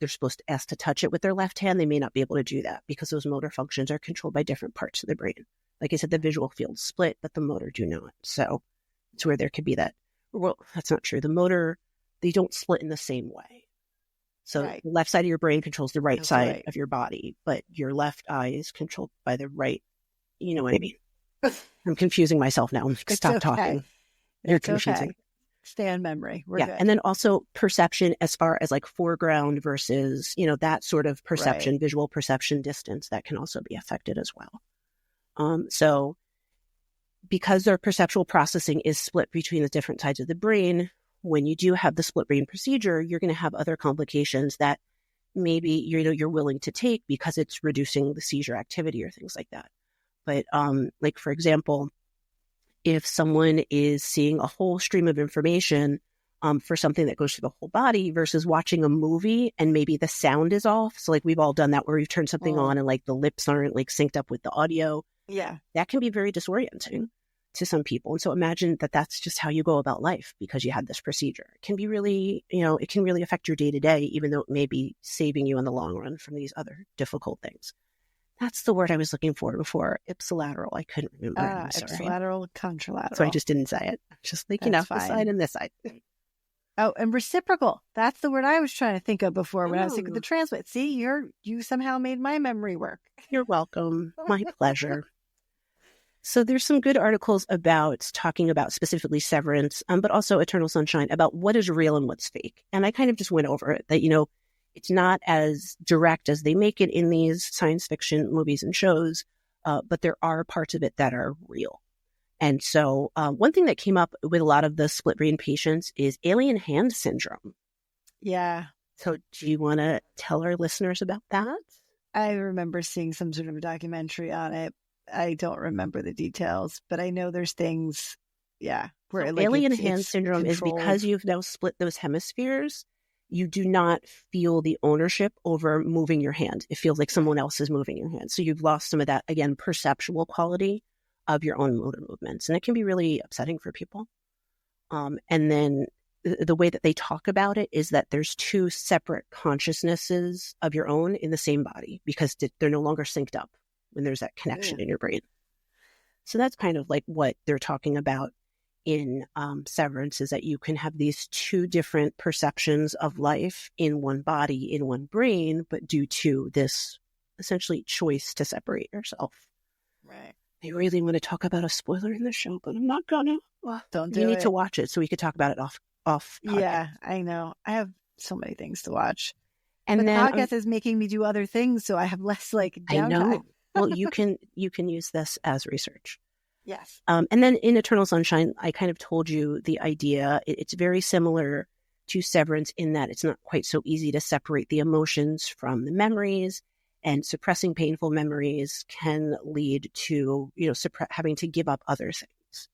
supposed to ask to touch it with their left hand, they may not be able to do that because those motor functions are controlled by different parts of the brain. Like I said, the visual fields split, but the motor do not. So it's where there could be that. Well, that's not true. The motor, they don't split in the same way. So the left side of your brain controls the right side of your body, but your left eye is controlled by the right. You know what I mean? I'm confusing myself now. Stop talking. You're confusing. Okay. Stay on memory. We're good. And then also perception as far as like foreground versus, that sort of perception, visual perception distance, that can also be affected as well. So because their perceptual processing is split between the different sides of the brain, when you do have the split brain procedure, you're going to have other complications that maybe you're willing to take because it's reducing the seizure activity or things like that. But like, for example, if someone is seeing a whole stream of information for something that goes through the whole body versus watching a movie and maybe the sound is off. So like we've all done that where we've turned something on and like the lips aren't like synced up with the audio. Yeah. That can be very disorienting to some people. And so imagine that that's just how you go about life because you had this procedure. It can be really, it can really affect your day to day, even though it may be saving you in the long run from these other difficult things. That's the word I was looking for before. Ipsilateral. I couldn't remember. I'm sorry. Ipsilateral, contralateral. So I just didn't say it. Just like, this side and this side. Oh, and reciprocal. That's the word I was trying to think of before when I was thinking of the translate. See, you somehow made my memory work. You're welcome. My pleasure. So there's some good articles about talking about specifically Severance, but also Eternal Sunshine, about what is real and what's fake. And I kind of just went over it, that, it's not as direct as they make it in these science fiction movies and shows, but there are parts of it that are real. And so one thing that came up with a lot of the split brain patients is alien hand syndrome. Yeah. So do you want to tell our listeners about that? I remember seeing some sort of a documentary on it. I don't remember the details, but I know there's things, where alien hand syndrome is because you've now split those hemispheres. You do not feel the ownership over moving your hand. It feels like someone else is moving your hand. So you've lost some of that, again, perceptual quality of your own motor movements. And it can be really upsetting for people. And then the way that they talk about it is that there's two separate consciousnesses of your own in the same body, because they're no longer synced up when there's that connection in your brain. So that's kind of like what they're talking about in Severance, is that you can have these two different perceptions of life in one body, in one brain, but due to this essentially choice to separate yourself. Right. I really want to talk about a spoiler in the show, but I'm not gonna. Well, don't do you it. You need to watch it so we could talk about it off podcast. Yeah, I know. I have so many things to watch. And the then podcast is making me do other things, so I have less downtime. I know. Well, you can use this as research. Yes. And then in Eternal Sunshine, I kind of told you the idea. It's very similar to Severance in that it's not quite so easy to separate the emotions from the memories, and suppressing painful memories can lead to, having to give up other things.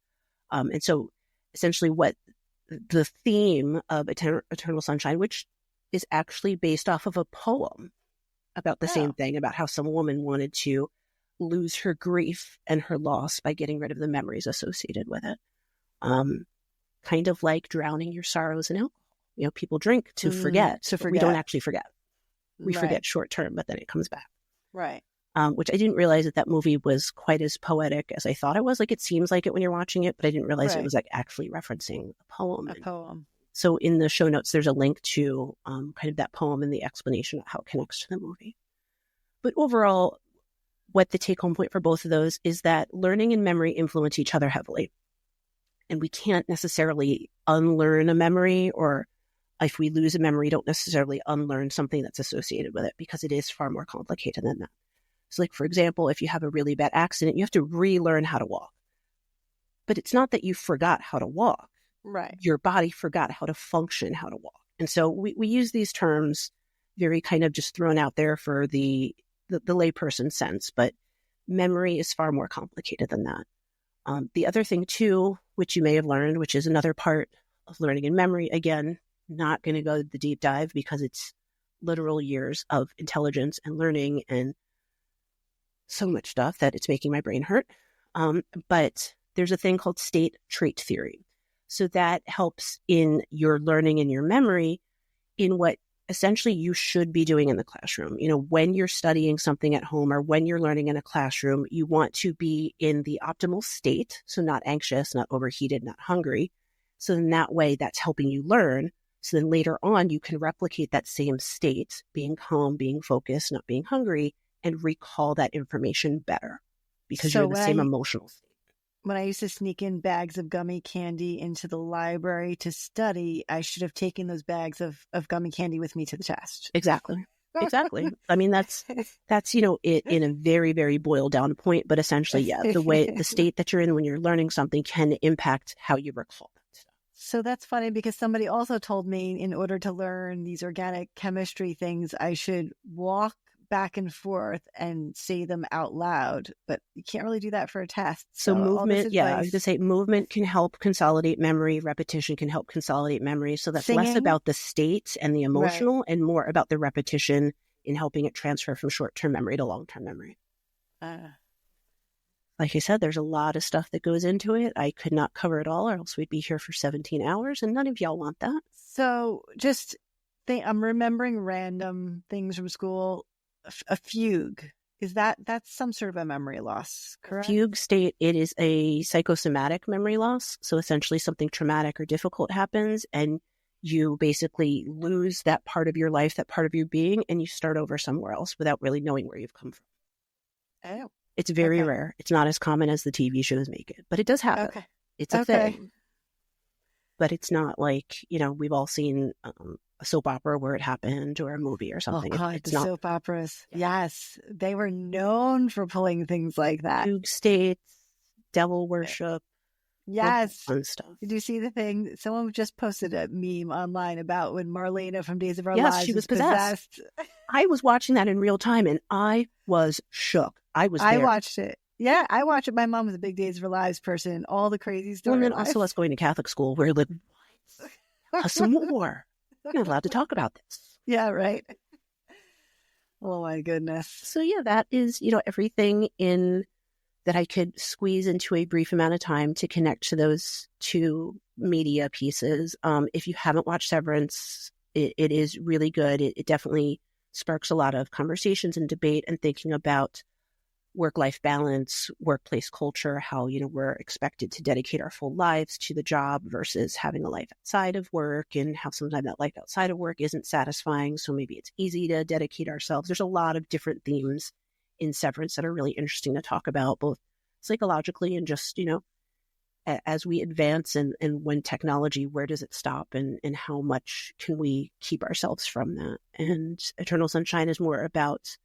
And so essentially what the theme of Eternal Sunshine, which is actually based off of a poem about the same thing, about how some woman wanted to lose her grief and her loss by getting rid of the memories associated with it. Kind of like drowning your sorrows in alcohol. People drink to forget. We don't actually forget. We forget short term, but then it comes back. Right. Which I didn't realize that movie was quite as poetic as I thought it was. Like, it seems like it when you're watching it, but I didn't realize it was like actually referencing a poem. So in the show notes, there's a link to kind of that poem and the explanation of how it connects to the movie. But overall, what the take-home point for both of those is that learning and memory influence each other heavily. And we can't necessarily unlearn a memory, or if we lose a memory, don't necessarily unlearn something that's associated with it, because it is far more complicated than that. So like, for example, if you have a really bad accident, you have to relearn how to walk. But it's not that you forgot how to walk. Right. Your body forgot how to function, how to walk. And so we use these terms very kind of just thrown out there for the layperson sense, but memory is far more complicated than that. The other thing too, which you may have learned, which is another part of learning and memory, again, not going to go the deep dive because it's literal years of intelligence and learning and so much stuff that it's making my brain hurt. But there's a thing called state trait theory. So that helps in your learning and your memory in what essentially you should be doing in the classroom. When you're studying something at home or when you're learning in a classroom, you want to be in the optimal state. So not anxious, not overheated, not hungry. So in that way, that's helping you learn. So then later on, you can replicate that same state, being calm, being focused, not being hungry, and recall that information better because you're in the same emotional state. When I used to sneak in bags of gummy candy into the library to study, I should have taken those bags of gummy candy with me to the test. Exactly. I mean, that's it in a very, very boiled down point. But essentially, the state that you're in when you're learning something can impact how you recall that stuff. So that's funny because somebody also told me in order to learn these organic chemistry things, I should walk back and forth and say them out loud, but you can't really do that for a test. So movement, I was going to say movement can help consolidate memory. Repetition can help consolidate memory. So that's less about the state and the emotional and more about the repetition in helping it transfer from short-term memory to long-term memory. Like I said, there's a lot of stuff that goes into it. I could not cover it all or else we'd be here for 17 hours and none of y'all want that. So I'm remembering random things from school. A fugue, that's some sort of a memory loss, correct? Fugue state, it is a psychosomatic memory loss. So essentially something traumatic or difficult happens and you basically lose that part of your life, that part of your being, and you start over somewhere else without really knowing where you've come from. Oh. It's very rare. It's not as common as the TV shows make it, but it does happen. Okay. It's a thing. But it's not like, we've all seen a soap opera where it happened or a movie or something. Oh, God, it's the not. soap operas. Yes. They were known for pulling things like that. Fugue states, devil worship. Yes. Fun stuff. Did you see the thing? Someone just posted a meme online about when Marlena from Days of Our Yes, Lives she was possessed. I was watching that in real time and I was shook. I watched it. Yeah, I watched it. My mom was a big Days of Our Lives person. All the crazy stuff. Well, and then also us going to Catholic school, we're like, what? Some more. We're not allowed to talk about this. Yeah, right. Oh my goodness. So yeah, that is, everything in that I could squeeze into a brief amount of time to connect to those two media pieces. If you haven't watched Severance, it is really good. It definitely sparks a lot of conversations and debate and thinking about work-life balance, workplace culture, how, we're expected to dedicate our full lives to the job versus having a life outside of work, and how sometimes that life outside of work isn't satisfying. So maybe it's easy to dedicate ourselves. There's a lot of different themes in Severance that are really interesting to talk about, both psychologically and just, as we advance and when technology, where does it stop and how much can we keep ourselves from that? And Eternal Sunshine is more about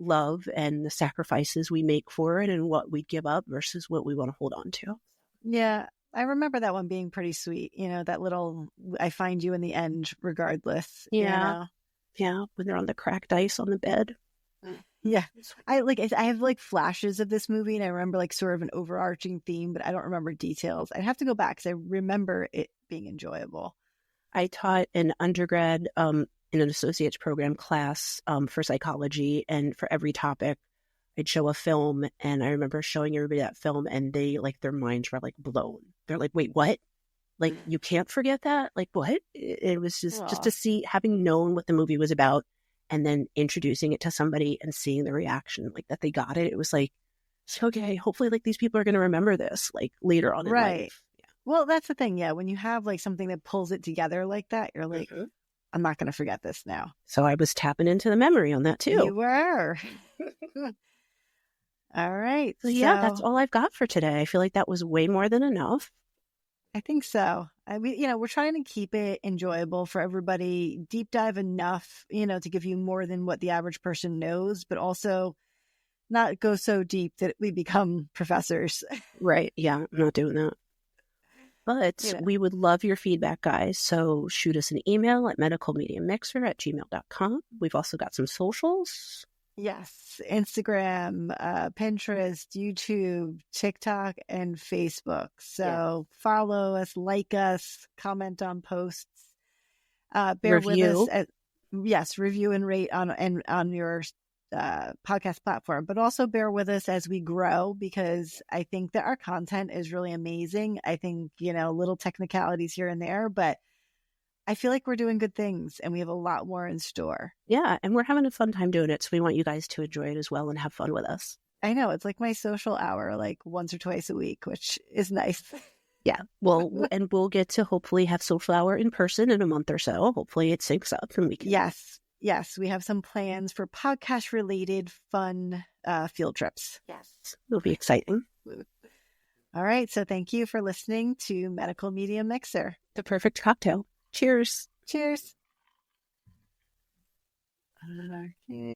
love and the sacrifices we make for it and what we give up versus what we want to hold on to. Yeah, I remember that one being pretty sweet. that little, I find you in the end regardless. Yeah. Yeah, when they're on the cracked ice on the bed. Yeah. I have flashes of this movie and I remember sort of an overarching theme, but I don't remember details. I'd have to go back because I remember it being enjoyable. I taught an undergrad in an associate's program class for psychology, and for every topic I'd show a film, and I remember showing everybody that film and they their minds were blown. They're like, wait, what? You can't forget that? What? It was just to see, having known what the movie was about and then introducing it to somebody and seeing the reaction that they got it. It was okay, hopefully these people are going to remember this later on in life. Yeah. Well, that's the thing. Yeah. When you have something that pulls it together like that, you're like, I'm not going to forget this now. So I was tapping into the memory on that too. You were. All right. So yeah, that's all I've got for today. I feel like that was way more than enough. I think so. We're trying to keep it enjoyable for everybody, deep dive enough, to give you more than what the average person knows, but also not go so deep that we become professors. Right. Yeah, I'm not doing that. But we would love your feedback, guys. So shoot us an email at medicalmediamixer@gmail.com. We've also got some socials. Yes. Instagram, Pinterest, YouTube, TikTok, and Facebook. So follow us, like us, comment on posts, bear review. with us. Review and rate on your podcast platform, but also bear with us as we grow, because I think that our content is really amazing. I think, little technicalities here and there, but I feel like we're doing good things and we have a lot more in store. Yeah, and we're having a fun time doing it, so we want you guys to enjoy it as well and have fun with us. I know, it's my social hour, once or twice a week, which is nice. Yeah, well, and we'll get to hopefully have social hour in person in a month or so. Hopefully it syncs up and we can... Yes, we have some plans for podcast-related fun field trips. Yes, it'll be exciting. All right, so thank you for listening to Medical Media Mixer. The perfect cocktail. Cheers. Cheers. Okay.